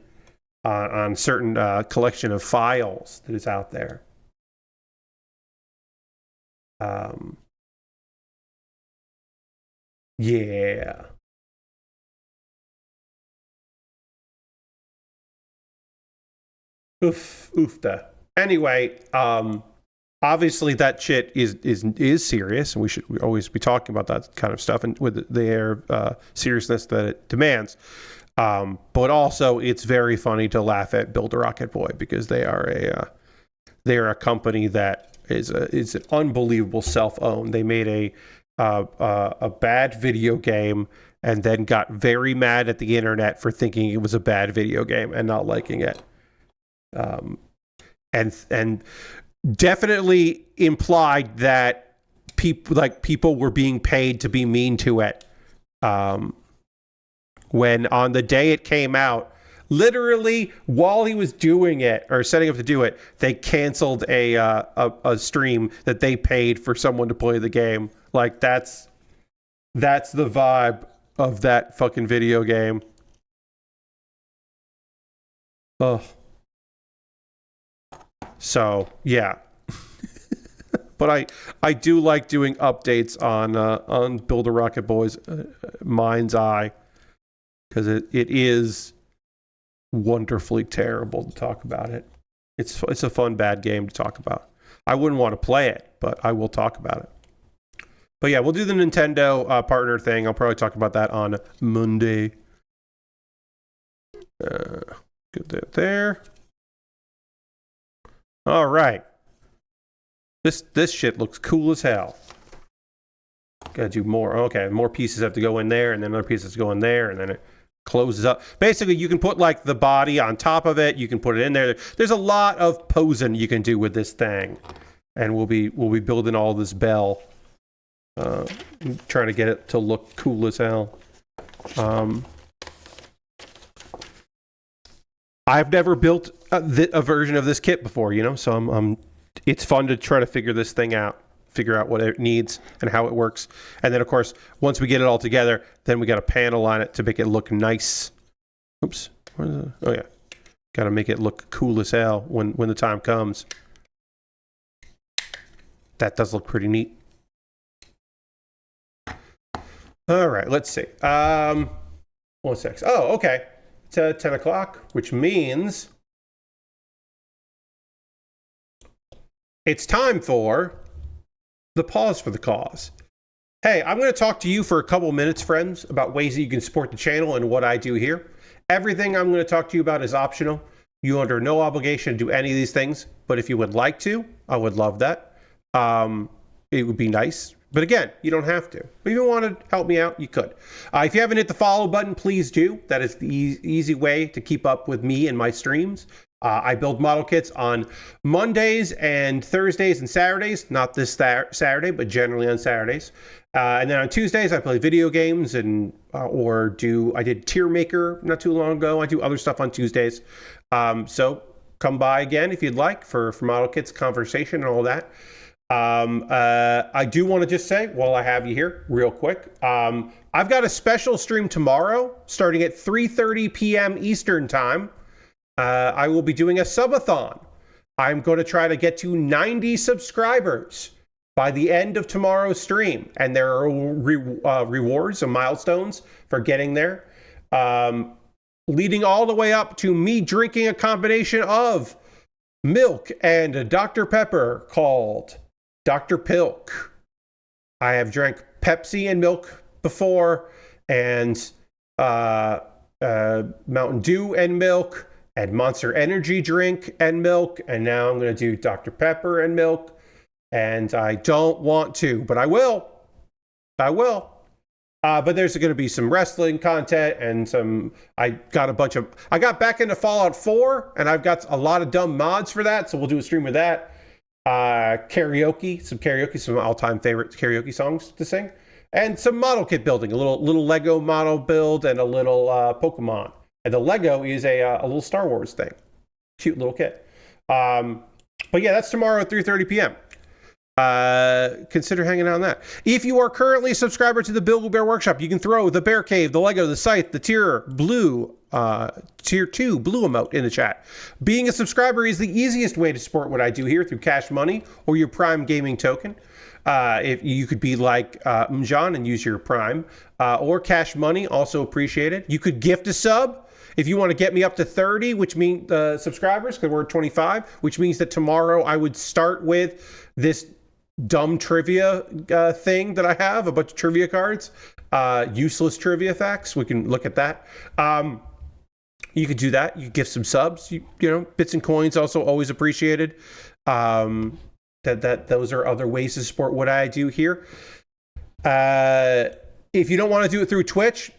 on certain collection of files that is out there. Yeah. Oofta. Anyway, obviously that shit is serious, and we should always be talking about that kind of stuff and with the air seriousness that it demands. But also, it's very funny to laugh at Build a Rocket Boy because they are a company that is an unbelievable self-owned. They made a bad video game and then got very mad at the internet for thinking it was a bad video game and not liking it. And definitely implied that people were being paid to be mean to it. When on the day it came out, literally while he was doing it or setting up to do it, they canceled a stream that they paid for someone to play the game. Like that's the vibe of that fucking video game. Ugh. So yeah. But I do like doing updates on Build a Rocket Boy's Mind's Eye, because it is wonderfully terrible to talk about it. It's a fun bad game to talk about. I wouldn't want to play it, but I will talk about it. But yeah, we'll do the Nintendo partner thing. I'll probably talk about that on Monday. Get that there. All right. This shit looks cool as hell. Gotta do more. Okay, more pieces have to go in there, and then other pieces go in there, and then it closes up. Basically, you can put like the body on top of it. You can put it in there. There's a lot of posing you can do with this thing, and we'll be building all this bell. Trying to get it to look cool as hell. I've never built a version of this kit before, you know, so it's fun to try to figure this thing out, figure out what it needs and how it works. And then, of course, once we get it all together, then we got to panel on it to make it look nice. Oops. Oh, yeah. Got to make it look cool as hell when the time comes. That does look pretty neat. All right, let's see. 1 sec. Oh, okay. It's 10 o'clock, which means it's time for the pause for the cause. Hey, I'm going to talk to you for a couple minutes, friends, about ways that you can support the channel and what I do here. Everything I'm going to talk to you about is optional. You're under no obligation to do any of these things, but if you would like to, I would love that. It would be nice. But again, you don't have to. If you want to help me out, you could. If you haven't hit the follow button, please do. That is the easy way to keep up with me and my streams. I build model kits on Mondays and Thursdays and Saturdays. Not this Saturday, but generally on Saturdays. And then on Tuesdays, I play video games and I did Tier Maker not too long ago. I do other stuff on Tuesdays. So come by again if you'd like for model kits, conversation, and all that. I do want to just say, while I have you here, real quick, I've got a special stream tomorrow starting at 3:30 p.m. Eastern Time. I will be doing a subathon. I'm going to try to get to 90 subscribers by the end of tomorrow's stream. And there are rewards and milestones for getting there, leading all the way up to me drinking a combination of milk and Dr. Pepper called Dr. Pilk. I have drank Pepsi and milk before, and Mountain Dew and milk, and Monster Energy drink and milk, and now I'm going to do Dr. Pepper and milk, and I don't want to, but I will. But there's going to be some wrestling content and I got back into Fallout 4, and I've got a lot of dumb mods for that, so we'll do a stream with that. Karaoke, some all-time favorite karaoke songs to sing, and some model kit building, a little Lego model build, and a little Pokemon. And the Lego is a little Star Wars thing. Cute little kit. But yeah, that's tomorrow at 3:30 p.m. Consider hanging out on that. If you are currently a subscriber to the Build Bear Workshop, you can throw the Bear Cave, the Lego, the Scythe, the Tier 2 blue emote in the chat. Being a subscriber is the easiest way to support what I do here through Cash Money or your Prime Gaming token. If you could be like Mjan and use your Prime, or Cash Money, also appreciated. You could gift a sub. If you want to get me up to 30, which means subscribers, because we're at 25, which means that tomorrow I would start with this dumb trivia thing that I have, a bunch of trivia cards, useless trivia facts. We can look at that. You could do that. You could give some subs. You know, bits and coins also always appreciated. Those are other ways to support what I do here. If you don't want to do it through Twitch,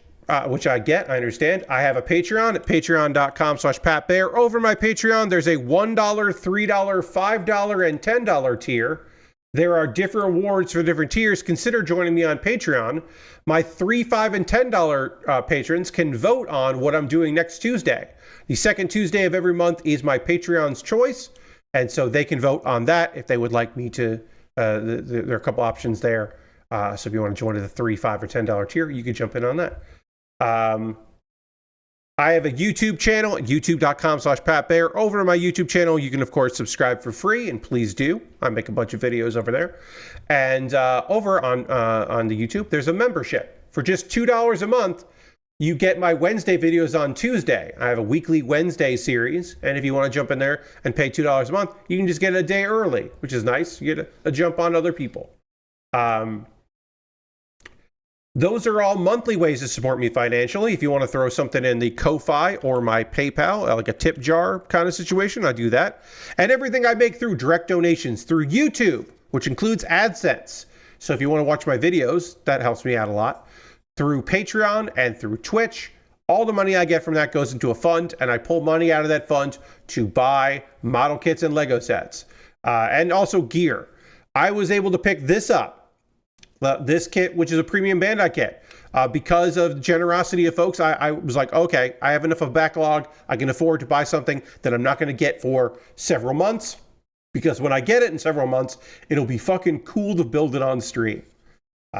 which I get, I understand, I have a Patreon at patreon.com/PatBear. Over my Patreon, there's a $1, $3, $5, and $10 tier. There are different rewards for different tiers. Consider joining me on Patreon. My $3, $5, and $10 patrons can vote on what I'm doing next Tuesday. The second Tuesday of every month is my Patreon's choice, and so they can vote on that if they would like me to. There are a couple options there. So if you want to join the $3, $5, or $10 tier, you can jump in on that. I have a YouTube channel at youtube.com/PatBear. Over to my YouTube channel, you can, of course, subscribe for free, and please do. I make a bunch of videos over there. And over on the YouTube, there's a membership. For just $2 a month, you get my Wednesday videos on Tuesday. I have a weekly Wednesday series, and if you want to jump in there and pay $2 a month, you can just get it a day early, which is nice. You get a jump on other people. Those are all monthly ways to support me financially. If you want to throw something in the Ko-Fi or my PayPal, like a tip jar kind of situation, I do that. And everything I make through direct donations through YouTube, which includes AdSense. So if you want to watch my videos, that helps me out a lot. Through Patreon and through Twitch, all the money I get from that goes into a fund, and I pull money out of that fund to buy model kits and Lego sets. And also gear. I was able to pick this up. This kit, which is a premium Bandai kit, because of the generosity of folks, I was like, okay, I have enough of a backlog. I can afford to buy something that I'm not going to get for several months, because when I get it in several months, it'll be fucking cool to build it on stream.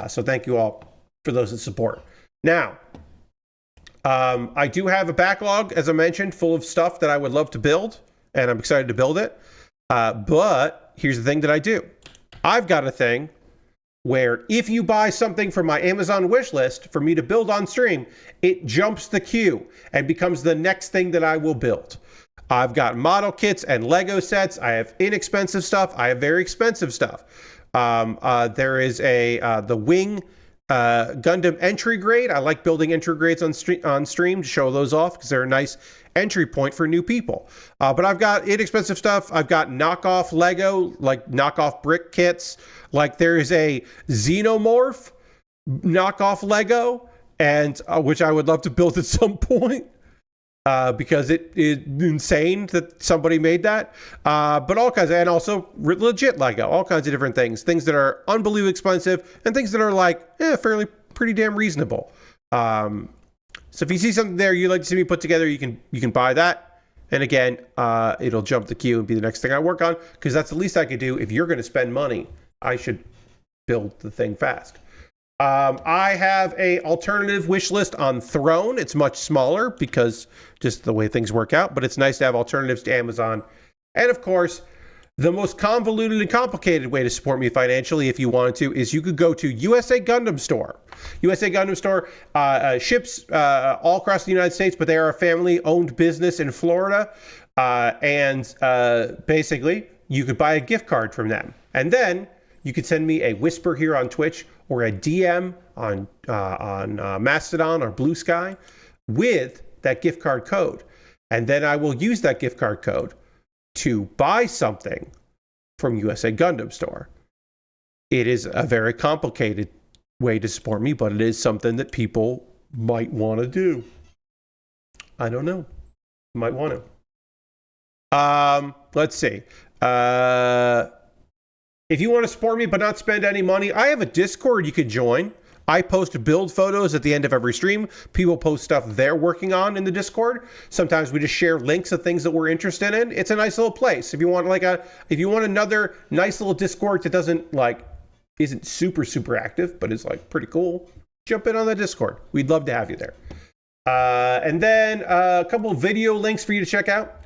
So thank you all for those that support. Now, I do have a backlog, as I mentioned, full of stuff that I would love to build, and I'm excited to build it. But here's the thing that I do. I've got a thing where if you buy something from my Amazon wish list for me to build on stream, it jumps the queue and becomes the next thing that I will build. I've got model kits and Lego sets. I have inexpensive stuff. I have very expensive stuff. There is the Wing Gundam entry grade. I like building entry grades on stream to show those off because they're a nice entry point for new people. But I've got inexpensive stuff. I've got knockoff Lego, like knockoff brick kits. Like there is a Xenomorph knockoff Lego, and which I would love to build at some point. Because it is insane that somebody made that. But all kinds of, and also legit Lego, all kinds of different things. Things that are unbelievably expensive and things that are like, fairly pretty damn reasonable. So if you see something there you'd like to see me put together, you can buy that. And again, it'll jump the queue and be the next thing I work on, because that's the least I could do. If you're going to spend money, I should build the thing fast. I have a alternative wish list on Throne. It's much smaller because just the way things work out, but it's nice to have alternatives to Amazon. And of course, the most convoluted and complicated way to support me financially, if you wanted to, is you could go to USA Gundam Store. USA Gundam Store ships all across the United States, but they are a family-owned business in Florida. Basically, you could buy a gift card from them. And then you could send me a whisper here on Twitch or a DM on Mastodon or Blue Sky with that gift card code. And then I will use that gift card code to buy something from USA Gundam Store. It is a very complicated way to support me, but it is something that people might want to do. I don't know. Might want to. Let's see. If you want to support me but not spend any money, I have a Discord you could join. I post build photos at the end of every stream. People post stuff they're working on in the Discord. Sometimes we just share links of things that we're interested in. It's a nice little place. If you want another nice little Discord that isn't super active, but is like pretty cool, jump in on the Discord. We'd love to have you there. And then a couple of video links for you to check out.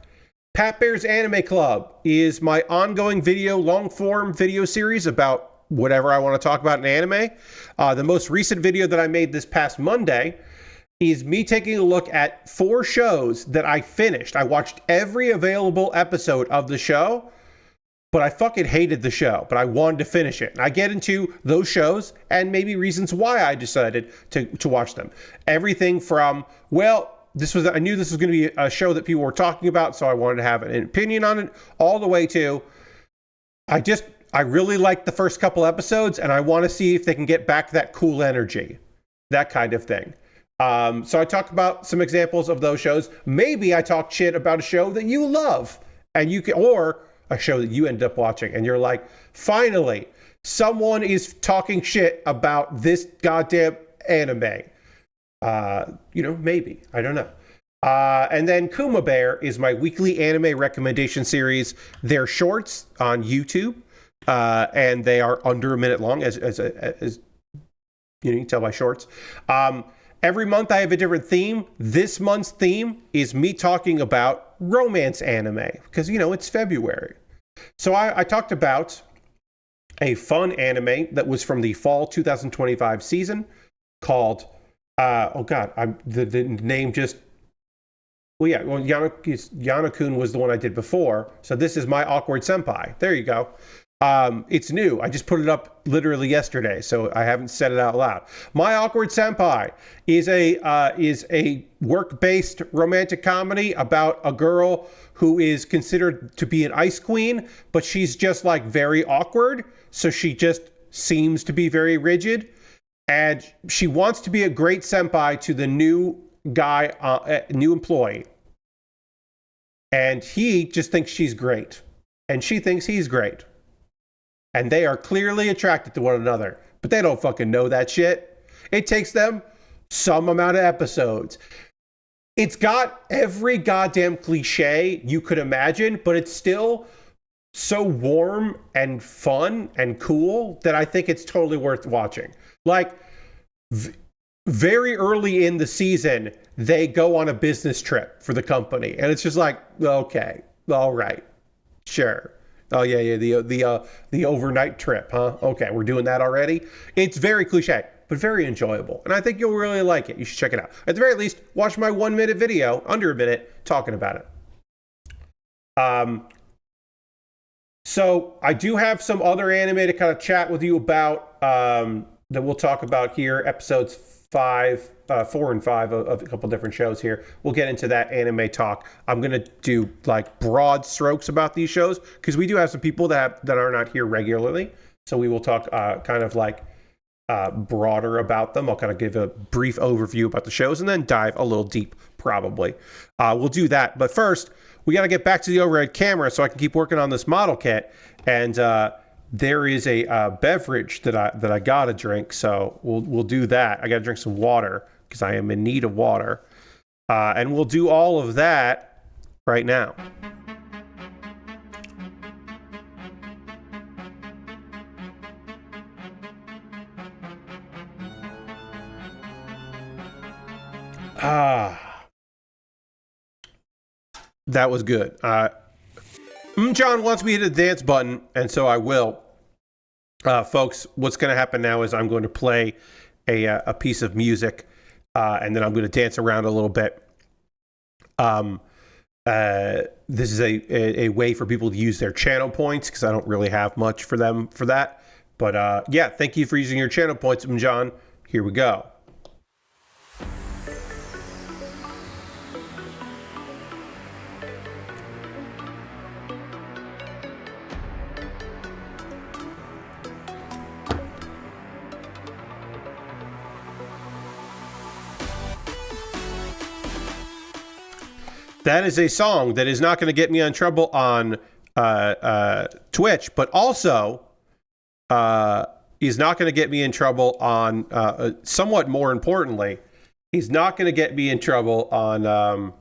Pat Bear's Anime Club is my ongoing long-form video series about whatever I want to talk about in anime. The most recent video that I made this past Monday is me taking a look at 4 shows that I finished. I watched every available episode of the show, but I fucking hated the show, but I wanted to finish it. And I get into those shows and maybe reasons why I decided to watch them. Everything from, I knew this was going to be a show that people were talking about, so I wanted to have an opinion on it, all the way to, I really like the first couple episodes, and I want to see if they can get back that cool energy, that kind of thing. So I talk about some examples of those shows. Maybe I talk shit about a show that you love, and you can, or a show that you end up watching, and you're like, finally, someone is talking shit about this goddamn anime. Maybe. I don't know. And then Kuma Baer is my weekly anime recommendation series. They're shorts on YouTube, and they are under a minute long, as you can tell by shorts. Every month I have a different theme. This month's theme is me talking about romance anime, because, it's February. So I talked about a fun anime that was from the fall 2025 season called, the name just, Yanakun was the one I did before. So this is My Awkward Senpai. There you go. It's new. I just put it up literally yesterday, so I haven't said it out loud. My Awkward Senpai is a work-based romantic comedy about a girl who is considered to be an ice queen, but she's just like very awkward. So she just seems to be very rigid, and she wants to be a great senpai to the new guy, new employee. And he just thinks she's great, and she thinks he's great. And they are clearly attracted to one another, but they don't fucking know that shit. It takes them some amount of episodes. It's got every goddamn cliche you could imagine, but it's still so warm and fun and cool that I think it's totally worth watching. Like, very early in the season, they go on a business trip for the company, and it's just like, okay, all right, sure. Oh yeah, the overnight trip, huh? Okay, we're doing that already. It's very cliche, but very enjoyable, and I think you'll really like it. You should check it out. At the very least, watch my 1-minute video, under a minute, talking about it. So I do have some other anime to kind of chat with you about that we'll talk about here. Episodes 4 and 5 of a couple different shows here. We'll get into that anime talk. I'm going to do like broad strokes about these shows because we do have some people that are not here regularly. So we will talk kind of like broader about them. I'll kind of give a brief overview about the shows and then dive a little deep probably. We'll do that. But first, we got to get back to the overhead camera so I can keep working on this model kit. And there is a beverage that I gotta drink, so we'll do that. I gotta drink some water because I am in need of water, and we'll do all of that right now. That was good. John wants me to hit the dance button, and so I will. Folks, what's going to happen now is I'm going to play a piece of music, and then I'm going to dance around a little bit. This is a way for people to use their channel points, because I don't really have much for them for that. But yeah, thank you for using your channel points, John. Here we go. That is a song that is not going to get me on trouble on Twitch, but also is not going to get me in trouble on, somewhat more importantly, he's not going to get me in trouble on,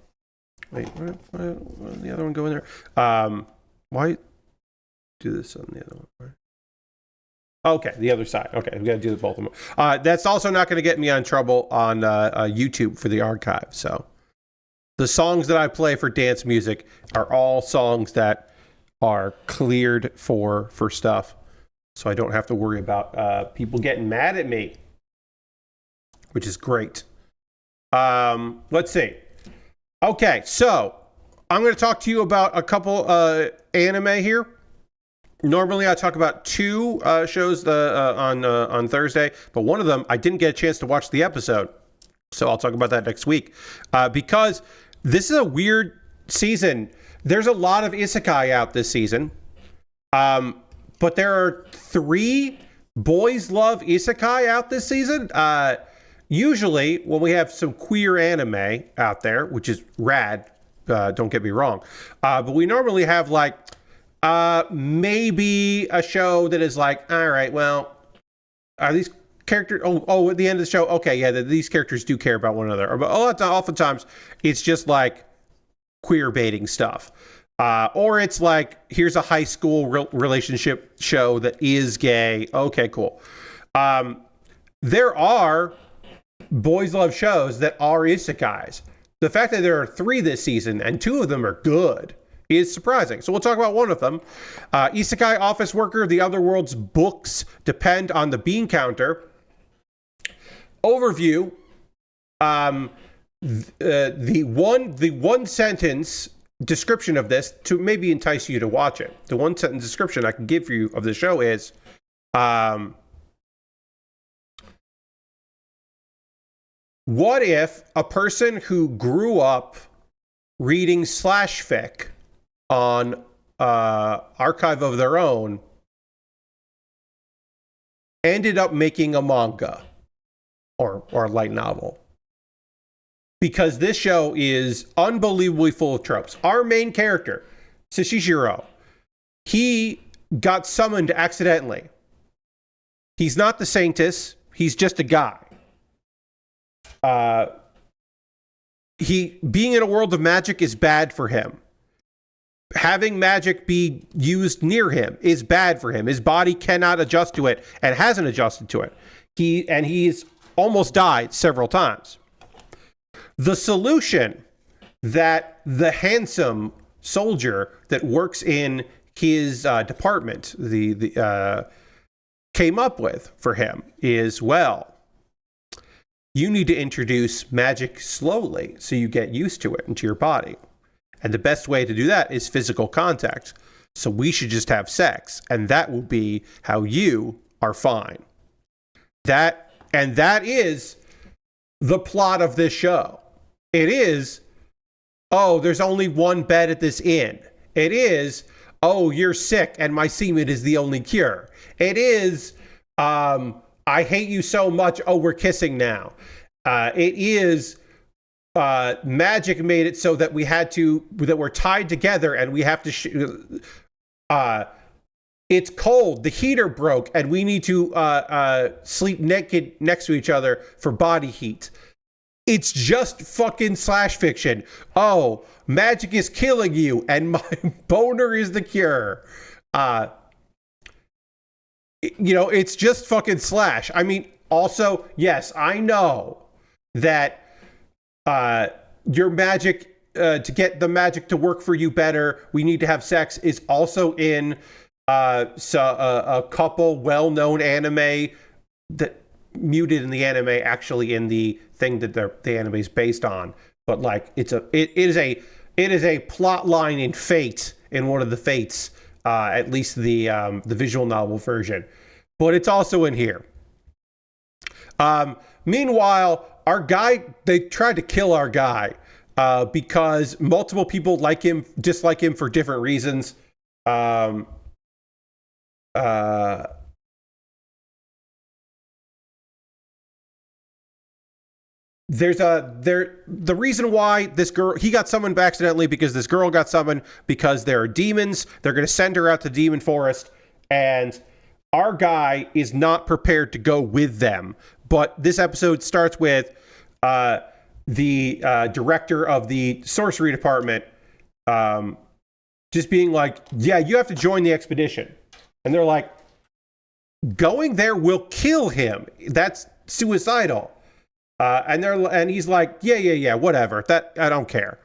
wait, where did the other one go in there? Why do this on the other one? Okay, the other side. Okay, we got to do both of them. That's also not going to get me on trouble on YouTube for the archive, so. The songs that I play for dance music are all songs that are cleared for stuff. So I don't have to worry about people getting mad at me, which is great. Let's see. Okay, so I'm going to talk to you about a couple anime here. Normally I talk about 2 shows on Thursday, but one of them I didn't get a chance to watch the episode. So I'll talk about that next week. Because this is a weird season. There's a lot of Isekai out this season. but there are 3 boys love isekai out this season. Usually when we have some queer anime out there, which is rad, don't get me wrong, but we normally have like maybe a show that is like, all right, well, are these characters, at the end of the show, okay, yeah, these characters do care about one another. But oftentimes it's just like queer baiting stuff. Or it's like, here's a high school relationship show that is gay. Okay, cool. There are boys love shows that are isekais. The fact that there are 3 this season and 2 of them are good is surprising. So we'll talk about one of them. Isekai office worker, the otherworld's books depend on the bean counter. Overview. The one sentence description of this to maybe entice you to watch it. The one sentence description I can give you of the show is, what if a person who grew up reading slash fic on archive of their own ended up making a manga or a light novel? Because this show is unbelievably full of tropes. Our main character, Sashishiro, he got summoned accidentally. He's not the Saintess. He's just a guy. Being in a world of magic is bad for him. Having magic be used near him is bad for him. His body cannot adjust to it and hasn't adjusted to it. He's almost died several times. The solution that the handsome soldier that works in his department came up with for him is, well, you need to introduce magic slowly so you get used to it into your body. And the best way to do that is physical contact. So we should just have sex, and that will be how you are fine. That is the plot of this show. It is, there's only one bed at this inn. It is, you're sick and my semen is the only cure. It is, I hate you so much, we're kissing now. It is, magic made it so that that we're tied together and we have to, it's cold, the heater broke, and we need to sleep naked next to each other for body heat. It's just fucking slash fiction. Magic is killing you, and my boner is the cure. It's just fucking slash. I mean, also, yes, I know that your magic, to get the magic to work for you better, we need to have sex, is also in a couple well-known anime that muted in the anime, actually in the thing that the anime is based on. But like, it is a plot line in Fate, in one of the Fates, at least the visual novel version. But it's also in here. Meanwhile, our guy, they tried to kill our guy because multiple people dislike him for different reasons. The reason why this girl, he got summoned accidentally because this girl got summoned because there are demons. They're going to send her out to Demon Forest, and our guy is not prepared to go with them. But this episode starts with the director of the sorcery department just being like, yeah, you have to join the expedition. And they're like, going there will kill him. That's suicidal. And he's like, yeah, whatever. That, I don't care.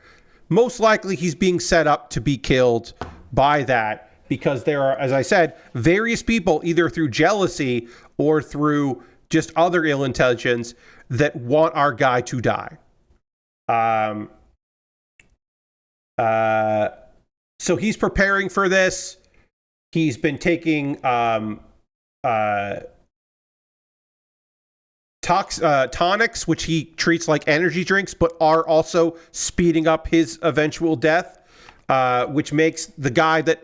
Most likely he's being set up to be killed by that, because there are, as I said, various people, either through jealousy or through just other ill intentions, that want our guy to die. So he's preparing for this. He's been taking tonics, which he treats like energy drinks, but are also speeding up his eventual death, which makes the guy that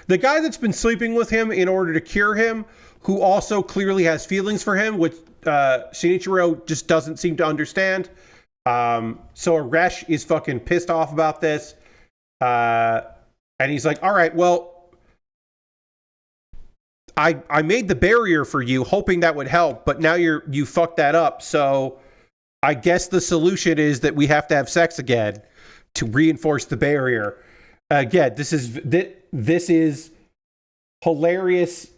the guy that's been sleeping with him in order to cure him, who also clearly has feelings for him, which Shinichiro just doesn't seem to understand. So Aresh is fucking pissed off about this. And he's like, all right, well, I made the barrier for you hoping that would help, but now you fucked that up. So I guess the solution is that we have to have sex again to reinforce the barrier. Again, this is hilarious.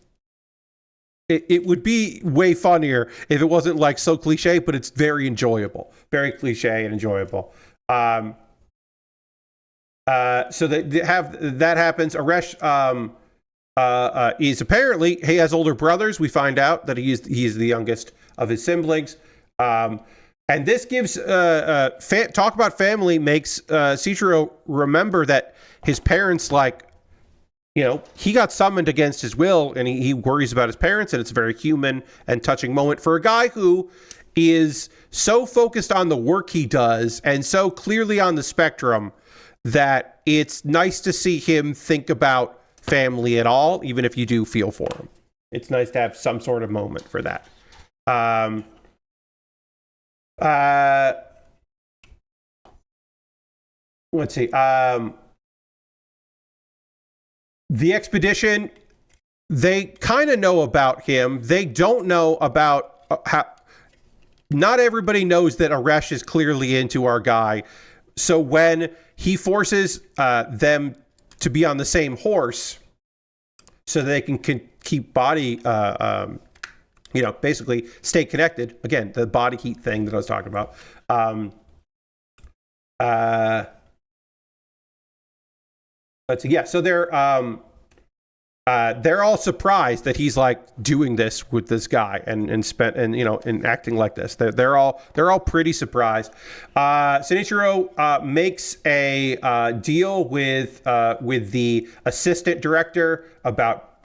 It would be way funnier if it wasn't like so cliche, but it's very enjoyable, very cliche and enjoyable. So that happens. Aresh is apparently, he has older brothers. We find out that he is the youngest of his siblings. And this gives talk about family makes Seichiro remember that his parents, like, you know, he got summoned against his will, and he worries about his parents, and it's a very human and touching moment for a guy who is so focused on the work he does and so clearly on the spectrum that it's nice to see him think about family at all, even if you do feel for him. It's nice to have some sort of moment for that. Let's see. The expedition, they kind of know about him. They don't know about how... Not everybody knows that Aresh is clearly into our guy. So when he forces them to be on the same horse so they can keep body, basically stay connected. Again, the body heat thing that I was talking about. Let's see. Yeah, so they're all surprised that he's like doing this with this guy and acting like this. They're all pretty surprised. Shinichiro makes a deal with the assistant director about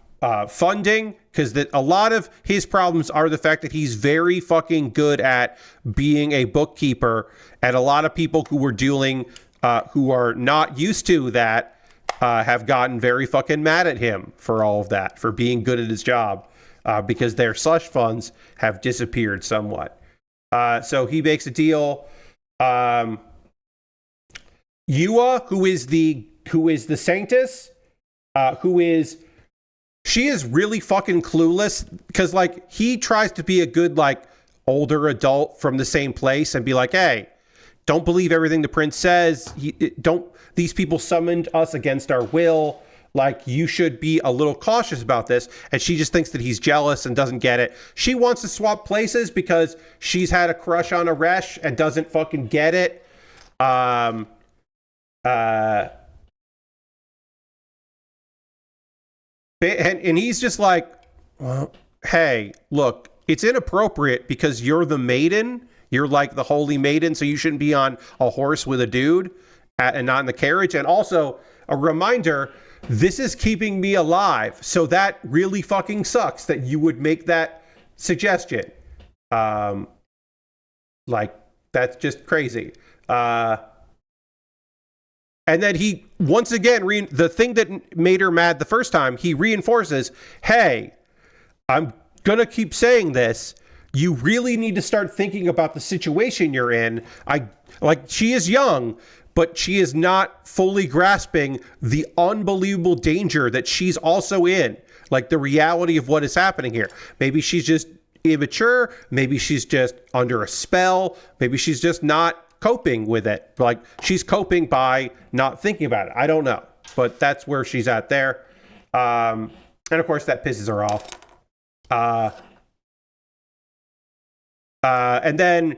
funding, because a lot of his problems are the fact that he's very fucking good at being a bookkeeper, and a lot of people who who are not used to that have gotten very fucking mad at him for all of that, for being good at his job, because their slush funds have disappeared somewhat. So he makes a deal. Yua, who is the Sanctus, she is really fucking clueless, because like he tries to be a good like older adult from the same place and be like, hey, don't believe everything the prince says. These people summoned us against our will. Like, you should be a little cautious about this. And she just thinks that he's jealous and doesn't get it. She wants to swap places because she's had a crush on Aresh and doesn't fucking get it. And he's just like, well, hey, look, it's inappropriate because you're the maiden. You're like the holy maiden, so you shouldn't be on a horse with a dude and not in the carriage. And also, a reminder, this is keeping me alive. So that really fucking sucks that you would make that suggestion. Like, that's just crazy. And then he, once again, the thing that made her mad the first time, he reinforces, hey, I'm going to keep saying this. You really need to start thinking about the situation you're in. She is young, but she is not fully grasping the unbelievable danger that she's also in. Like, the reality of what is happening here. Maybe she's just immature. Maybe she's just under a spell. Maybe she's just not coping with it. Like, she's coping by not thinking about it. I don't know, but that's where she's at there. And of course that pisses her off. And then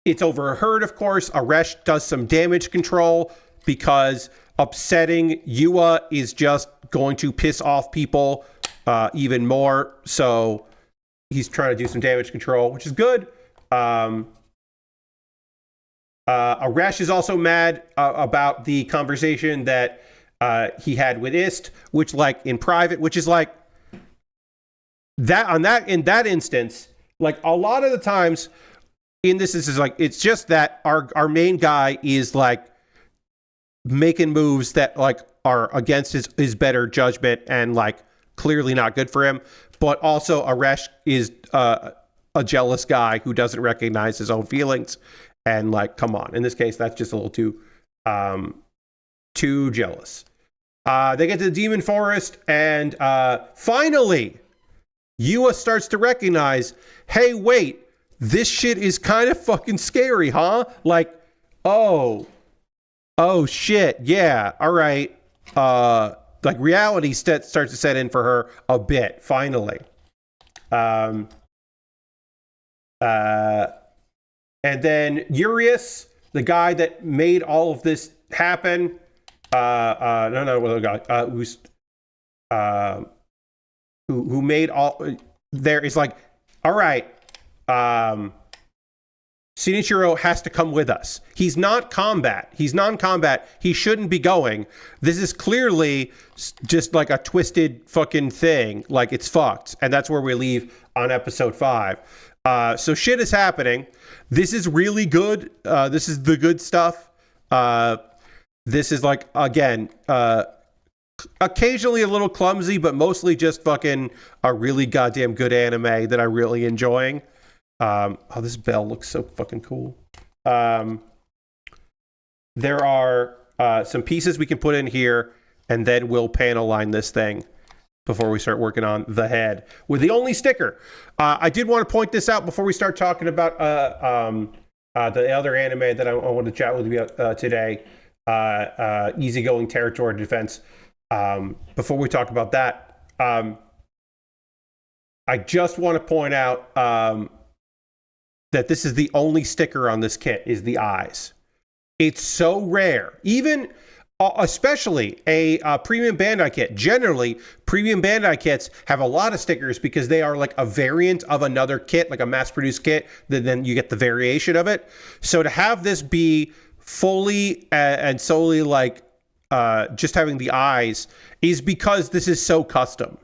it's overheard, of course. Aresh does some damage control because upsetting Yua is just going to piss off people even more. So he's trying to do some damage control, which is good. Aresh is also mad about the conversation that he had with Ist, which, like, in private, which is like that in that instance. Like, a lot of the times in this is like, it's just that our main guy is like making moves that like are against his better judgment and like clearly not good for him. But also Aresh is a jealous guy who doesn't recognize his own feelings. And like, come on. In this case, that's just a little too jealous. They get to the Demon Forest, and finally, Yua starts to recognize, hey, wait, this shit is kind of fucking scary, huh? Like, oh shit, yeah, all right. Like reality starts to set in for her a bit, finally. And then Urius, the guy that made all of this happen, who made all, there is like, all right, Shinichiro has to come with us. He's not combat. He's non-combat. He shouldn't be going. This is clearly just like a twisted fucking thing. Like it's fucked. And that's where we leave on episode 5. So shit is happening. This is really good. This is the good stuff. This is like, again, occasionally a little clumsy, but mostly just fucking a really goddamn good anime that I'm really enjoying. Oh, this bell looks so fucking cool. There are some pieces we can put in here, and then we'll panel line this thing before we start working on the head with the only sticker. I did want to point this out before we start talking about the other anime that I want to chat with you about today, Easygoing Territory Defense. Before we talk about that, I just want to point out that this is the only sticker on this kit is the eyes. It's so rare. Even, especially a premium Bandai kit. Generally, premium Bandai kits have a lot of stickers because they are like a variant of another kit, like a mass-produced kit, then you get the variation of it. So to have this be fully and solely like just having the eyes is because this is so custom.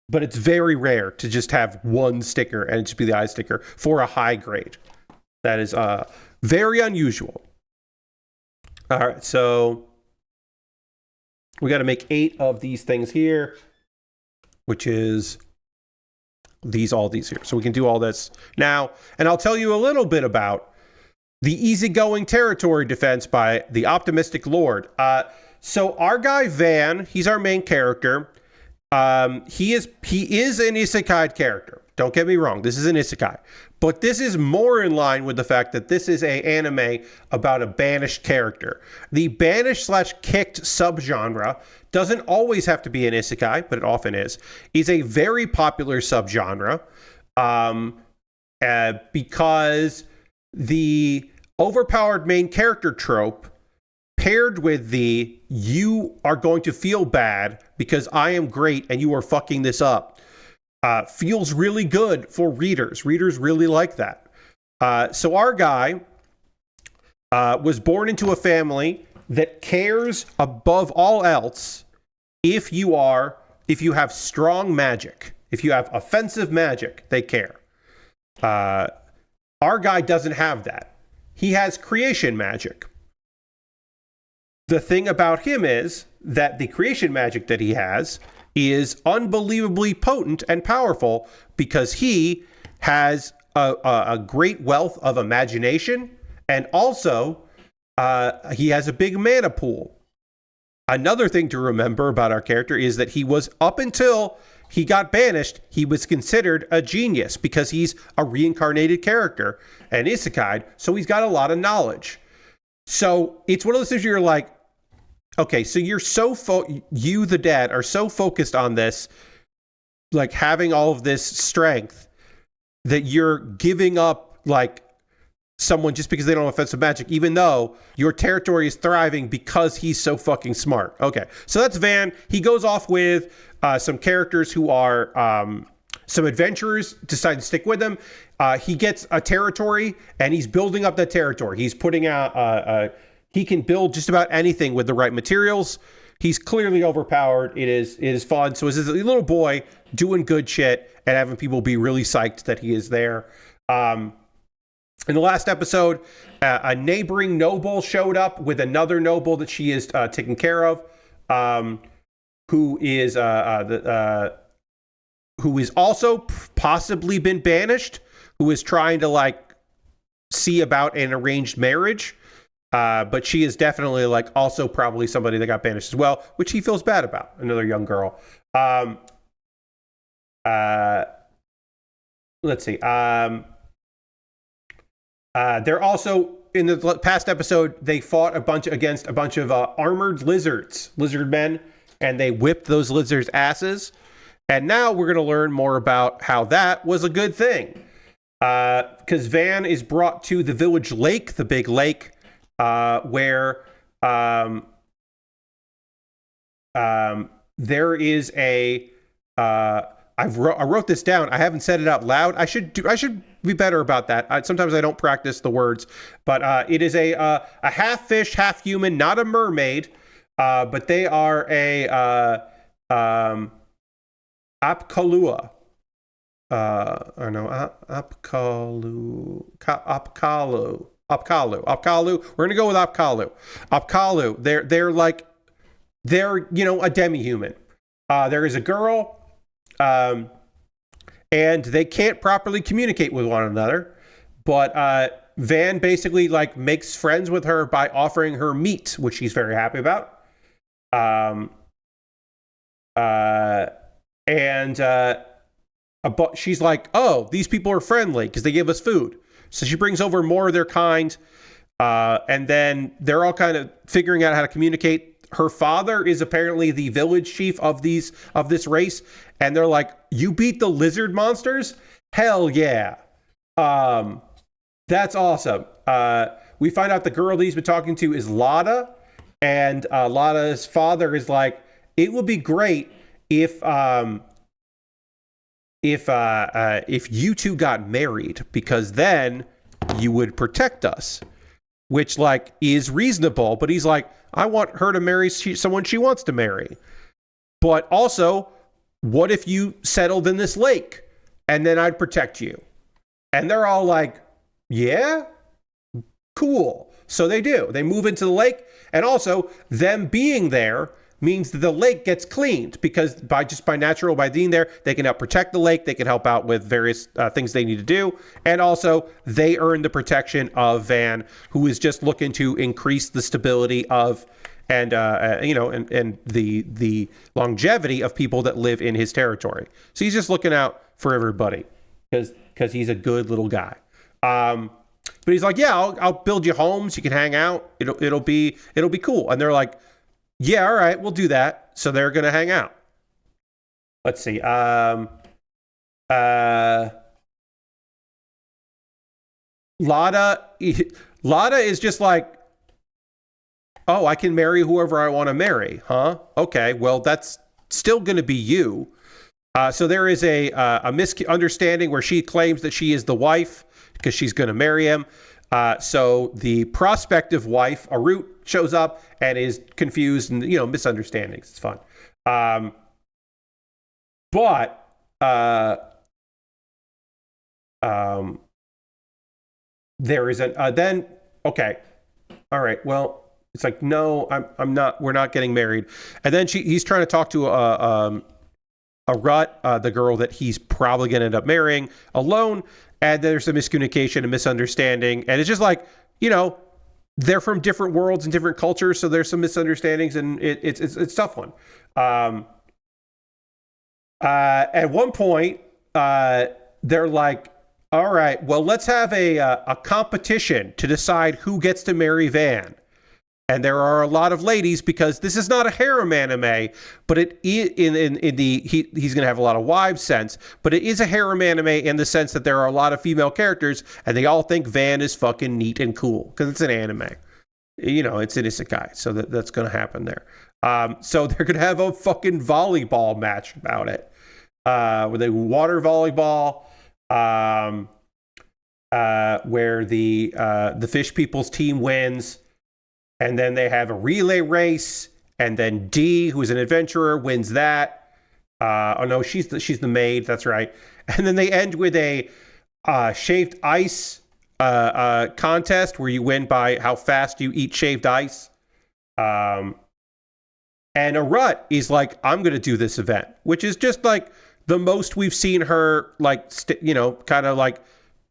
But it's very rare to just have one sticker and it just be the eye sticker for a high grade. That is very unusual. All right, so we got to make 8 of these things here, which is all these here. So we can do all this now. And I'll tell you a little bit about the Easygoing Territory Defense by the Optimistic Lord. So our guy Van, he's our main character. He is an isekai character. Don't get me wrong. This is an isekai. But this is more in line with the fact that this is an anime about a banished character. The banished/kicked subgenre doesn't always have to be an isekai, but it often is a very popular subgenre because the overpowered main character trope paired with the you are going to feel bad because I am great and you are fucking this up feels really good for readers. Readers really like that. So our guy was born into a family that cares above all else if you have strong magic. If you have offensive magic, they care. Our guy doesn't have that. He has creation magic. The thing about him is that the creation magic that he has is unbelievably potent and powerful because he has a great wealth of imagination, and also he has a big mana pool. Another thing to remember about our character is that he was, up until he got banished, he was considered a genius because he's a reincarnated character and isekai, so he's got a lot of knowledge. So it's one of those things where you're like, okay, so you're you, the dad, are so focused on this, like having all of this strength, that you're giving up like someone just because they don't have offensive magic, even though your territory is thriving because he's so fucking smart. Okay, so that's Van. He goes off with some characters who are some adventurers, decide to stick with him. He gets a territory and he's building up that territory. He's putting out he can build just about anything with the right materials. He's clearly overpowered. It is fun. So as a little boy doing good shit and having people be really psyched that he is there. In the last episode, a neighboring noble showed up with another noble that she is taking care of, who is who is also possibly been banished, who is trying to like see about an arranged marriage. But she is definitely like also probably somebody that got banished as well, which he feels bad about. Another young girl. Let's see. They're also in the past episode. They fought against a bunch of armored lizard men, and they whipped those lizards' asses. And now we're going to learn more about how that was a good thing. Because Van is brought to the village lake, the big lake, where there is a. I wrote this down. I haven't said it out loud. I should be better about that. Sometimes I don't practice the words, but it is a half fish, half human, not a mermaid, but they are a apkalua. Apkalu. We're gonna go with Apkalu. They're a demi-human. There is a girl. And they can't properly communicate with one another, but Van basically like makes friends with her by offering her meat, which she's very happy about. But she's like, oh, these people are friendly because they give us food. So she brings over more of their kind, and then they're all kind of figuring out how to communicate. Her father is apparently the village chief of this race, and they're like, you beat the lizard monsters? Hell yeah. That's awesome. We find out the girl that he's been talking to is Lada, and Lada's father is like, it would be great if you two got married, because then you would protect us, which like is reasonable. But he's like, I want her to marry someone she wants to marry. But also, what if you settled in this lake and then I'd protect you? And they're all like, yeah, cool. So they do. They move into the lake. And also, them being there means that the lake gets cleaned, because by being there, they can help protect the lake. They can help out with various things they need to do. And also, they earn the protection of Van, who is just looking to increase the stability of and the longevity of people that live in his territory. So he's just looking out for everybody because he's a good little guy. But he's like, yeah, I'll build you homes. You can hang out. It'll be cool. And they're like, yeah, all right, we'll do that. So they're going to hang out. Let's see. Lada is just like, oh, I can marry whoever I want to marry, huh? Okay, well, that's still going to be you. So there is a misunderstanding where she claims that she is the wife because she's going to marry him. So the prospective wife, Arut, shows up and is confused and, misunderstandings. It's fun. There is then, okay. All right, well, it's like, no, I'm not, we're not getting married. And then he's trying to talk to a Rut, the girl that he's probably going to end up marrying alone. And there's a miscommunication and misunderstanding. And it's just like, they're from different worlds and different cultures. So there's some misunderstandings, and it's a tough one. At one point, they're like, all right, well, let's have a competition to decide who gets to marry Van. And there are a lot of ladies, because this is not a harem anime, but it is he's going to have a lot of wives sense, but it is a harem anime in the sense that there are a lot of female characters, and they all think Van is fucking neat and cool because it's an anime. It's an isekai, so that's going to happen there. So they're going to have a fucking volleyball match about it, with a water volleyball, where the fish people's team wins. And then they have a relay race, and then D, who is an adventurer, wins that. Oh no, she's the maid. That's right. And then they end with a shaved ice contest where you win by how fast you eat shaved ice. And a rut is like, I'm going to do this event, which is just like the most we've seen her, like, kind of like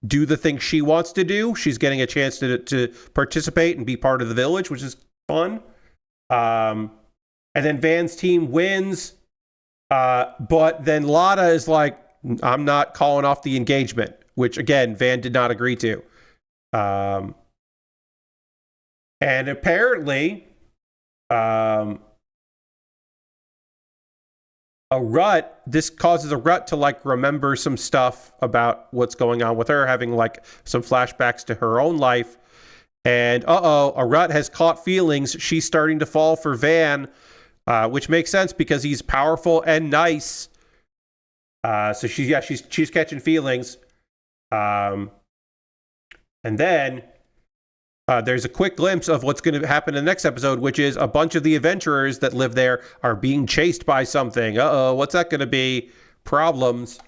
do the thing she wants to do. She's getting a chance to participate and be part of the village, which is fun. And then Van's team wins. But then Lada is like, I'm not calling off the engagement, which again, Van did not agree to. And apparently, this causes a rut to like remember some stuff about what's going on with her, having like some flashbacks to her own life. And a rut has caught feelings. She's starting to fall for Van, which makes sense because he's powerful and nice. So she's catching feelings. And then there's a quick glimpse of what's going to happen in the next episode, which is a bunch of the adventurers that live there are being chased by something. What's that going to be? Problems.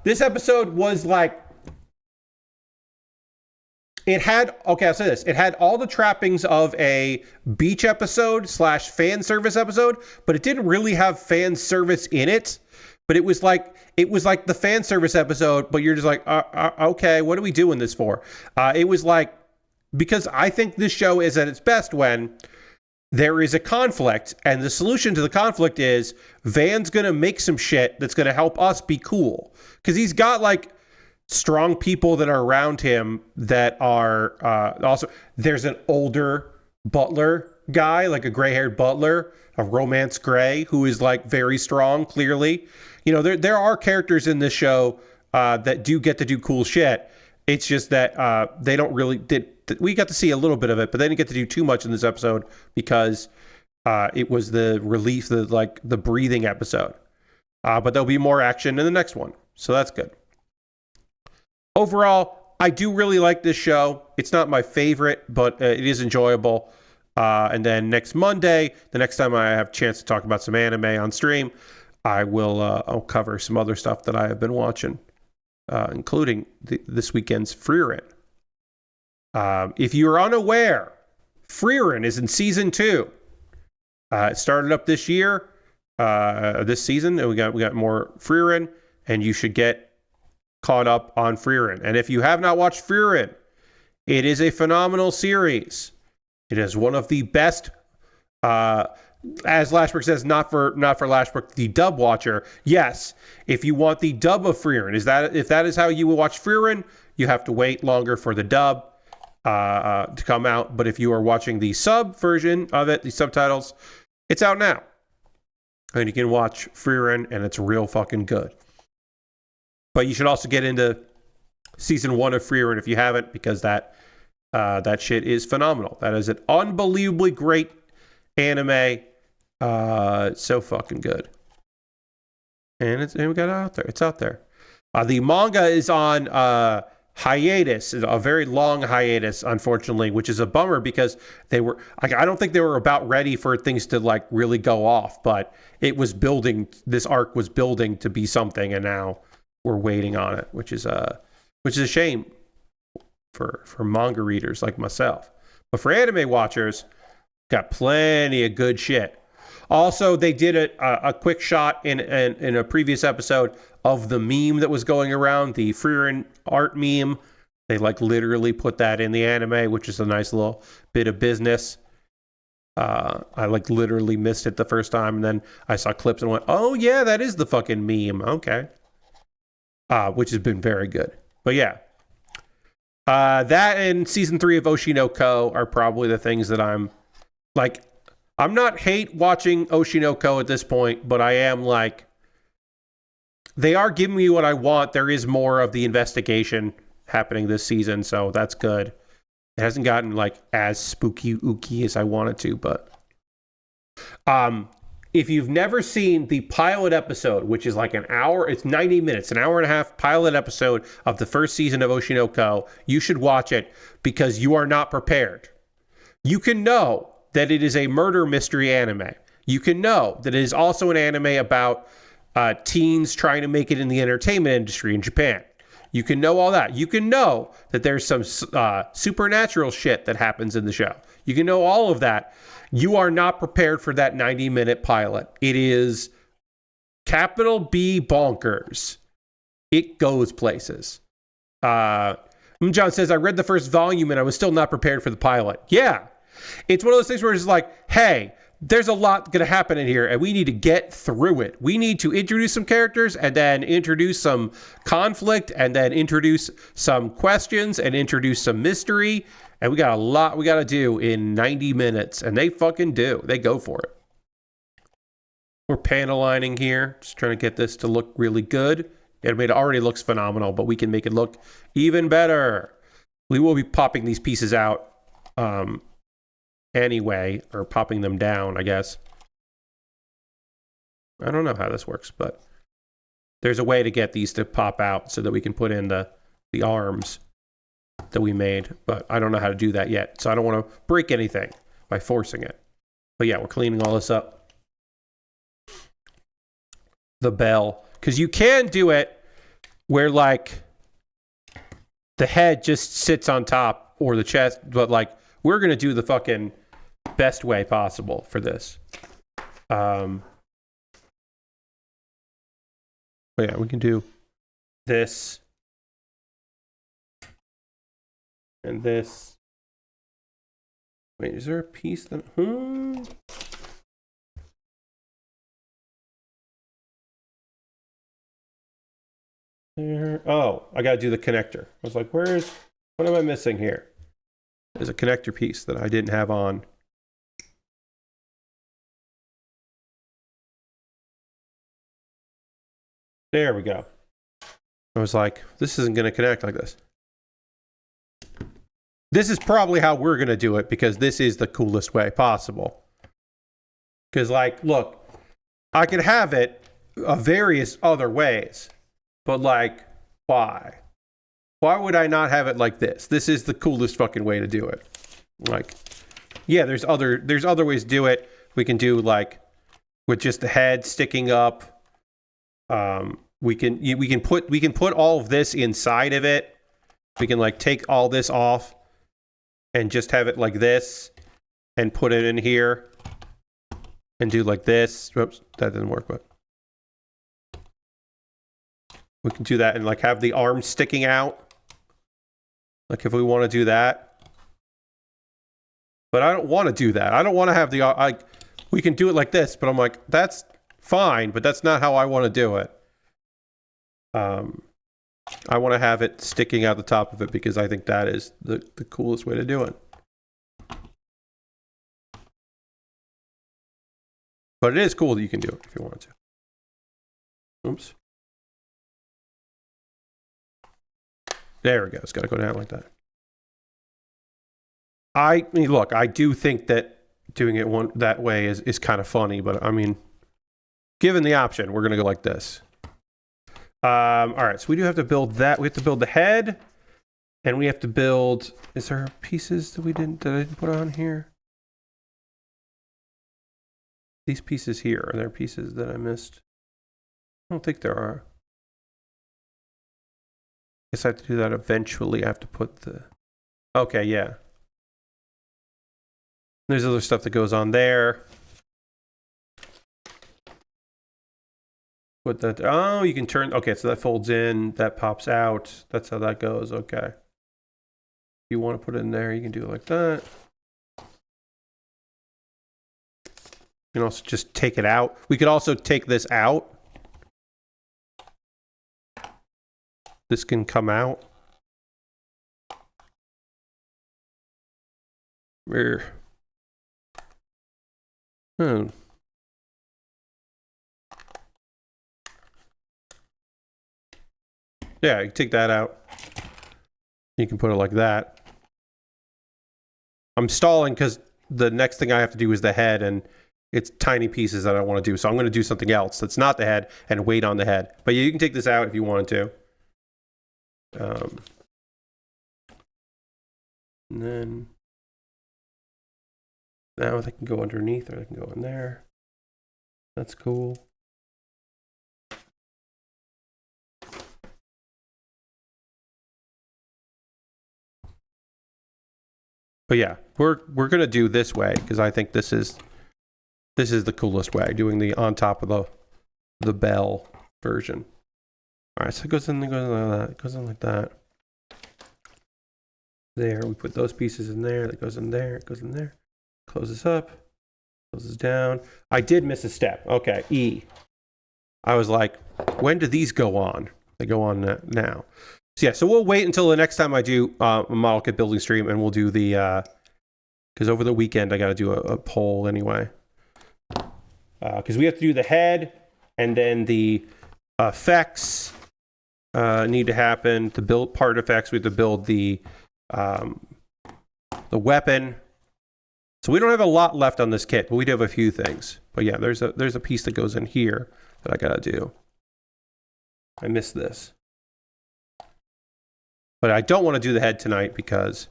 This episode was like, I'll say this. It had all the trappings of a beach episode / fan service episode, but it didn't really have fan service in it. But it was like the fan service episode, but you're just like, okay, what are we doing this for? It was like, because I think this show is at its best when there is a conflict, and the solution to the conflict is Van's going to make some shit that's going to help us be cool. Because he's got like strong people that are around him that are also, there's an older butler guy, like a gray-haired butler, a romance gray, who is like very strong, clearly. You know, there are characters in this show that do get to do cool shit. It's just that they don't really we got to see a little bit of it, but they didn't get to do too much in this episode because it was the breathing episode. But there'll be more action in the next one, so that's good. Overall, I do really like this show. It's not my favorite, but it is enjoyable. And then next Monday, the next time I have a chance to talk about some anime on stream, I'll cover some other stuff that I have been watching, including this weekend's Frieren. If you're unaware, Frieren is in season 2. It started up this year, this season, and we got more Frieren, and you should get caught up on Frieren. And if you have not watched Frieren, it is a phenomenal series. It is one of the best, as Lashbrook says, not for Lashbrook, the dub watcher. Yes, if you want the dub of Frieren, if that is how you will watch Frieren, you have to wait longer for the dub to come out. But if you are watching the sub version of it, the subtitles, it's out now. And you can watch Frieren, and it's real fucking good. But you should also get into season 1 of Frieren if you haven't, because that shit is phenomenal. That is an unbelievably great anime. So fucking good. And we got it out there. It's out there. The manga is on hiatus, a very long hiatus, unfortunately, which is a bummer because they were, I don't think they were about ready for things to like really go off, but it was building, this arc was building to be something, and now we're waiting on it, which is a shame for manga readers like myself. But for anime watchers, got plenty of good shit. Also, they did a quick shot in a previous episode of the meme that was going around, the Frieren art meme. They like literally put that in the anime, which is a nice little bit of business. I like literally missed it the first time, and then I saw clips and went, oh yeah, that is the fucking meme. Okay. Which has been very good. But yeah. That and season 3 of Oshinoko are probably the things that I'm not hate watching Oshinoko at this point, but I am like, they are giving me what I want. There is more of the investigation happening this season, so that's good. It hasn't gotten like as spooky ooky as I wanted to, but if you've never seen the pilot episode, which is like an hour, it's 90 minutes, an hour and a half pilot episode of the first season of Oshinoko, you should watch it because you are not prepared. You can know that it is a murder mystery anime. You can know that it is also an anime about teens trying to make it in the entertainment industry in Japan. You can know all that. You can know that there's some supernatural shit that happens in the show. You can know all of that. You are not prepared for that 90-minute pilot. It is capital B bonkers. It goes places. John says, I read the first volume and I was still not prepared for the pilot. Yeah. It's one of those things where it's like, hey, there's a lot going to happen in here and we need to get through it. We need to introduce some characters and then introduce some conflict and then introduce some questions and introduce some mystery. And we got a lot we got to do in 90 minutes. And they fucking do. They go for it. We're panel lining here. Just trying to get this to look really good. It already looks phenomenal, but we can make it look even better. We will be popping these pieces out anyway, or popping them down, I guess. I don't know how this works, but there's a way to get these to pop out so that we can put in the arms that we made, but I don't know how to do that yet, so I don't want to break anything by forcing it. But yeah, we're cleaning all this up. The bell. Because you can do it where, like, the head just sits on top or the chest, but, like, we're going to do the fucking best way possible for this. But yeah, we can do this and this. Wait, is there a piece that... There. Oh, I got to do the connector. I was like, what am I missing here? There's a connector piece that I didn't have on. There we go. I was like, this isn't going to connect like this. This is probably how we're going to do it because this is the coolest way possible. Because, like, look, I could have it various other ways. But, like, why? Why would I not have it like this? This is the coolest fucking way to do it. Like, yeah, there's other ways to do it. We can do, like, with just the head sticking up. We can put all of this inside of it. We can, like, take all this off and just have it like this and put it in here and do like this. Oops, that didn't work, but we can do that and, like, have the arms sticking out. Like, if we want to do that. But I don't want to do that. I don't want to have the, like, we can do it like this, but I'm like, that's fine, but that's not how I want to do it. I want to have it sticking out the top of it because I think that is the coolest way to do it. But it is cool that you can do it if you want to. Oops. There we go. It's got to go down like that. I mean, look, I do think that doing it that way is kind of funny, but I mean, given the option, we're going to go like this. All right, so we do have to build that. We have to build the head, and we have to build... Is there pieces that I didn't put on here? These pieces here, are there pieces that I missed? I don't think there are. Guess I have to do that eventually. I have to put the... Okay, yeah. There's other stuff that goes on there. Put that... Oh, you can turn... Okay, so that folds in. That pops out. That's how that goes. Okay. If you want to put it in there, you can do it like that. You can also just take it out. We could also take this out. This can come out. Where? Oh. Yeah, you take that out. You can put it like that. I'm stalling because the next thing I have to do is the head, and it's tiny pieces that I want to do. So I'm going to do something else that's not the head and wait on the head. But yeah, you can take this out if you wanted to. And then now they can go underneath or they can go in there. That's cool. But yeah, we're gonna do this way because I think this is the coolest way, doing the on top of the bell version. All right, so it goes in like that. It goes in like that. There, we put those pieces in there. That goes in there. It goes in there. Closes up. Closes down. I did miss a step. Okay, E. I was like, when do these go on? They go on now. So yeah, so we'll wait until the next time I do a model kit building stream, and we'll do the because over the weekend I got to do a poll anyway. Because we have to do the head, and then the effects need to happen. To build part effects, we have to build the weapon. So we don't have a lot left on this kit, but we do have a few things. But yeah, there's a piece that goes in here that I gotta do. I missed this. But I don't want to do the head tonight because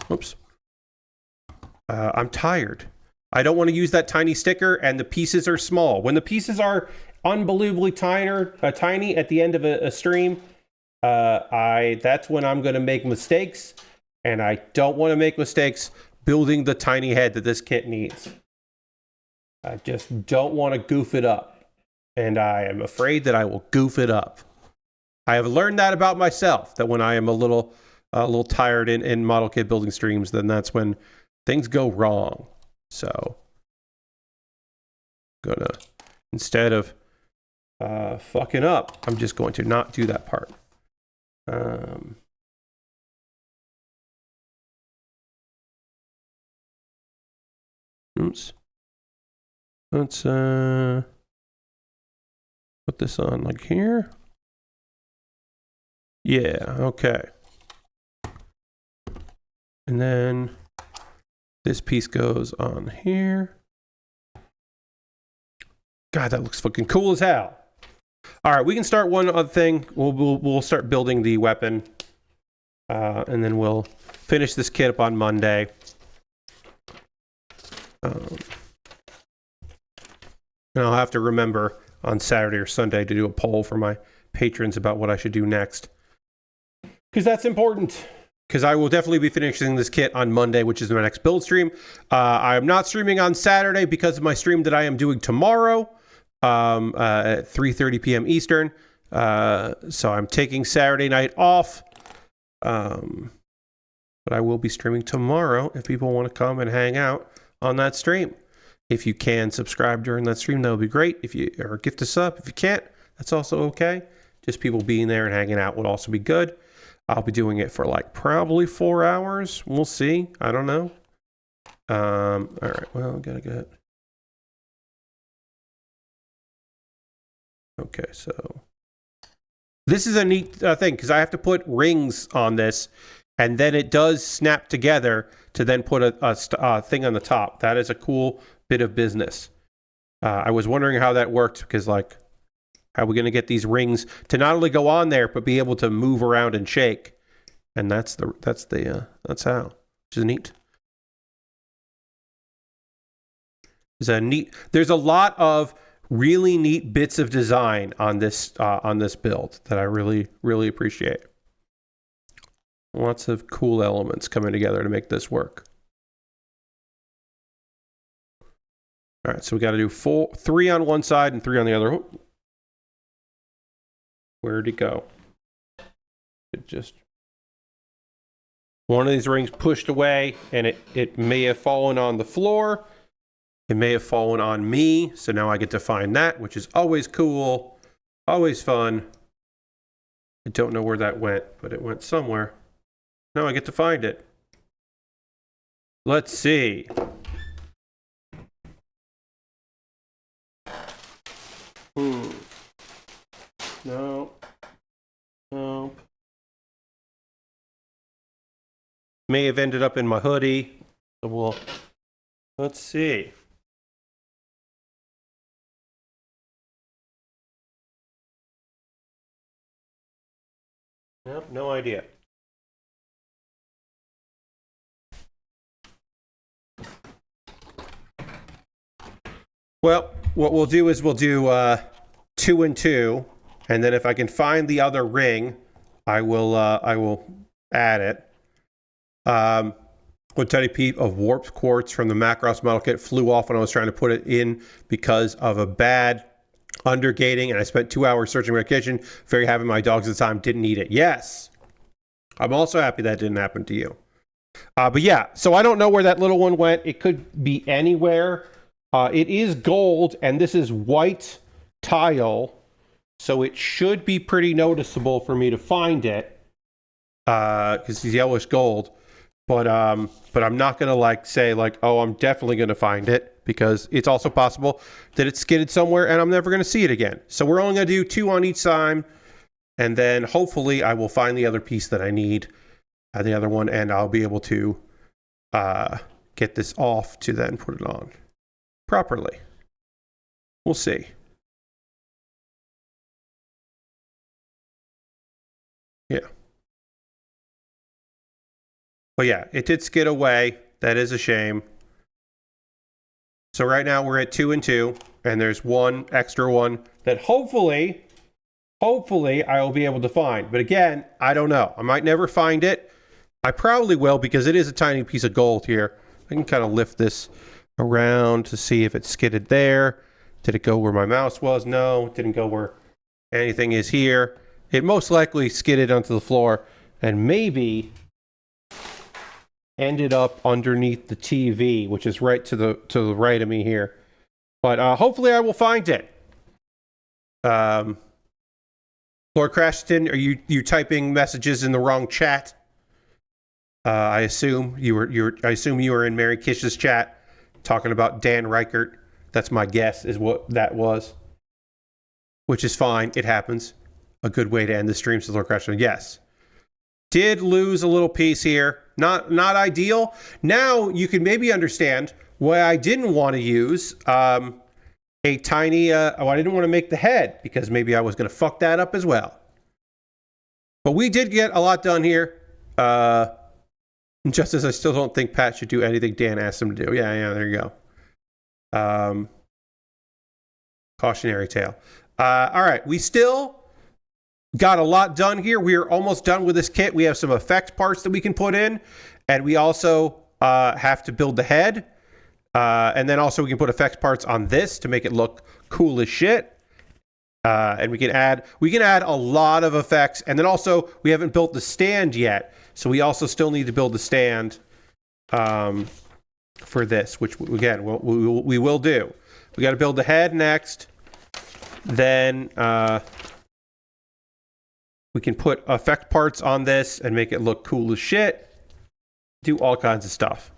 oops. I'm tired. I don't want to use that tiny sticker, and the pieces are small. When the pieces are unbelievably tiny at the end of a stream, that's when I'm going to make mistakes, and I don't want to make mistakes building the tiny head that this kit needs. I just don't want to goof it up, and I am afraid that I will goof it up. I have learned that about myself, that when I am a little tired in model kit building streams, then that's when things go wrong. So, instead of fucking up, I'm just going to not do that part. Oops. Let's put this on like here. Yeah, okay. And then this piece goes on here. God, that looks fucking cool as hell. All right, we can start one other thing. We'll start building the weapon, and then we'll finish this kit up on Monday. And I'll have to remember on Saturday or Sunday to do a poll for my patrons about what I should do next, because that's important. Because I will definitely be finishing this kit on Monday, which is my next build stream. I am not streaming on Saturday because of my stream that I am doing tomorrow at 3:30 p.m. Eastern. So I'm taking Saturday night off. But I will be streaming tomorrow if people want to come and hang out on that stream. If you can subscribe during that stream, that would be great. Or gift a sub. If you can't, that's also okay. Just people being there and hanging out would also be good. I'll be doing it for like probably 4 hours. We'll see. I don't know. All right. Well, gotta get. Okay, so this is a neat thing because I have to put rings on this, and then it does snap together to then put a thing on the top. That is a cool bit of business. I was wondering how that worked because, like, how are we going to get these rings to not only go on there but be able to move around and shake? And that's how, which is neat. There's a lot of really neat bits of design on this build that I really, really appreciate. Lots of cool elements coming together to make this work. All right, so we got to do 3 on one side and 3 on the other. Where'd it go? It just... One of these rings pushed away, and it may have fallen on the floor. It may have fallen on me, so now I get to find that, which is always cool, always fun. I don't know where that went, but it went somewhere. Now I get to find it. Let's see. No. Nope. May have ended up in my hoodie. So let's see. Nope, no idea. Well, what we'll do is we'll do 2 and 2, and then if I can find the other ring, I will add it. One tiny piece of warped quartz from the Macross model kit flew off when I was trying to put it in because of a bad undergating, and I spent 2 hours searching my kitchen. Very happy my dogs at the time didn't eat it. Yes. I'm also happy that didn't happen to you. But yeah, so I don't know where that little one went. It could be anywhere. It is gold, and this is white tile, so it should be pretty noticeable for me to find it, because it's yellowish gold. But I'm not gonna say oh, I'm definitely gonna find it, because it's also possible that it's skidded somewhere and I'm never gonna see it again. So we're only gonna do 2 on each side, and then hopefully I will find the other piece that I need, the other one, and I'll be able to get this off to then put it on properly. We'll see. Yeah. But yeah, it did skid away. That is a shame. So right now we're at 2 and 2, and there's one extra one that hopefully I will be able to find. But again, I don't know. I might never find it. I probably will, because it is a tiny piece of gold here. I can kind of lift this around to see if it skidded there. Did it go where my mouse was? No, it didn't go where anything is here. It most likely skidded onto the floor and maybe ended up underneath the TV, which is right to the right of me here. But hopefully I will find it. Lord Crashton, are you typing messages in the wrong chat? I assume you were in Mary Kish's chat talking about Dan Reichert. That's my guess, is what that was. Which is fine. It happens. A good way to end the stream, says Lord Crashton. Yes. Did lose a little piece here. Not ideal. Now you can maybe understand why I didn't want to use a tiny, I didn't want to make the head, because maybe I was going to fuck that up as well. But we did get a lot done here. Just as I still don't think Pat should do anything Dan asked him to do. Yeah, there you go. Cautionary tale. All right, we still got a lot done here. We are almost done with this kit. We have some effect parts that we can put in, and we also have to build the head. And then also we can put effects parts on this to make it look cool as shit. And we can add a lot of effects. And then also we haven't built the stand yet, so we also still need to build the stand for this, which again we will do. We got to build the head next. Then we can put effect parts on this and make it look cool as shit. Do all kinds of stuff.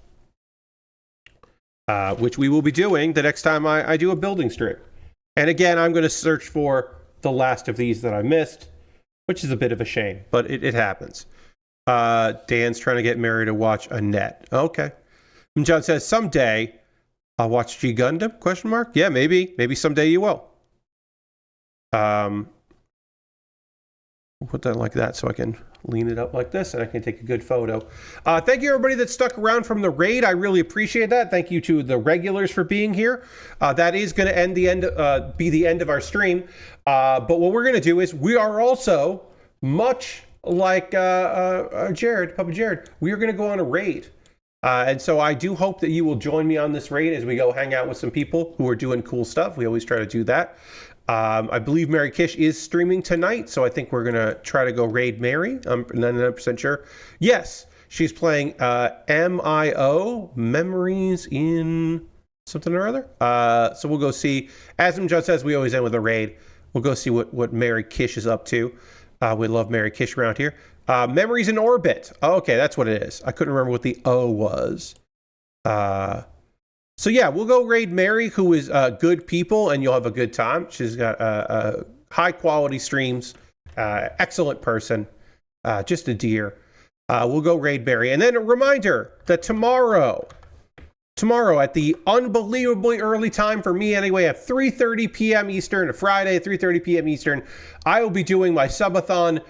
Which we will be doing the next time I do a building strip. And again, I'm going to search for the last of these that I missed, which is a bit of a shame, but it happens. Dan's trying to get Mary to watch Annette. Okay. And John says, someday I'll watch G Gundam? Question mark. Yeah, maybe. Maybe someday you will. We'll put that like that so I can lean it up like this and I can take a good photo. Thank you everybody that stuck around from the raid. I really appreciate that. Thank you to the regulars for being here. That is going to be the end of our stream. But what we're going to do is we are also, much like Jared, Papa Jared, we are going to go on a raid. And so I do hope that you will join me on this raid as we go hang out with some people who are doing cool stuff. We always try to do that. I believe Mary Kish is streaming tonight, so I think we're going to try to go raid Mary. I'm 99% sure. Yes, she's playing MIO, Memories in something or other. So we'll go see. As John says, we always end with a raid. We'll go see what Mary Kish is up to. We love Mary Kish around here. Memories in Orbit. Oh, okay, that's what it is. I couldn't remember what the O was. So yeah, we'll go raid Mary, who is good people, and you'll have a good time. She's got high quality streams, excellent person, just a dear. We'll go raid Mary. And then a reminder that tomorrow at the unbelievably early time for me anyway, at 3:30 p.m. Eastern, a Friday, 3:30 p.m. Eastern, I will be doing my subathon.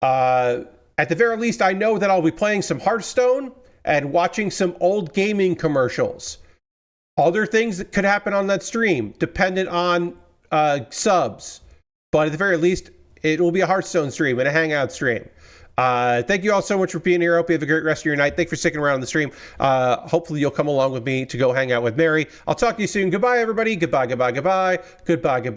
At the very least, I know that I'll be playing some Hearthstone and watching some old gaming commercials. Other things that could happen on that stream, dependent on subs. But at the very least, it will be a Hearthstone stream and a Hangout stream. Thank you all so much for being here. I hope you have a great rest of your night. Thanks for sticking around the stream. Hopefully you'll come along with me to go hang out with Mary. I'll talk to you soon. Goodbye, everybody. Goodbye, goodbye, goodbye. Goodbye, goodbye.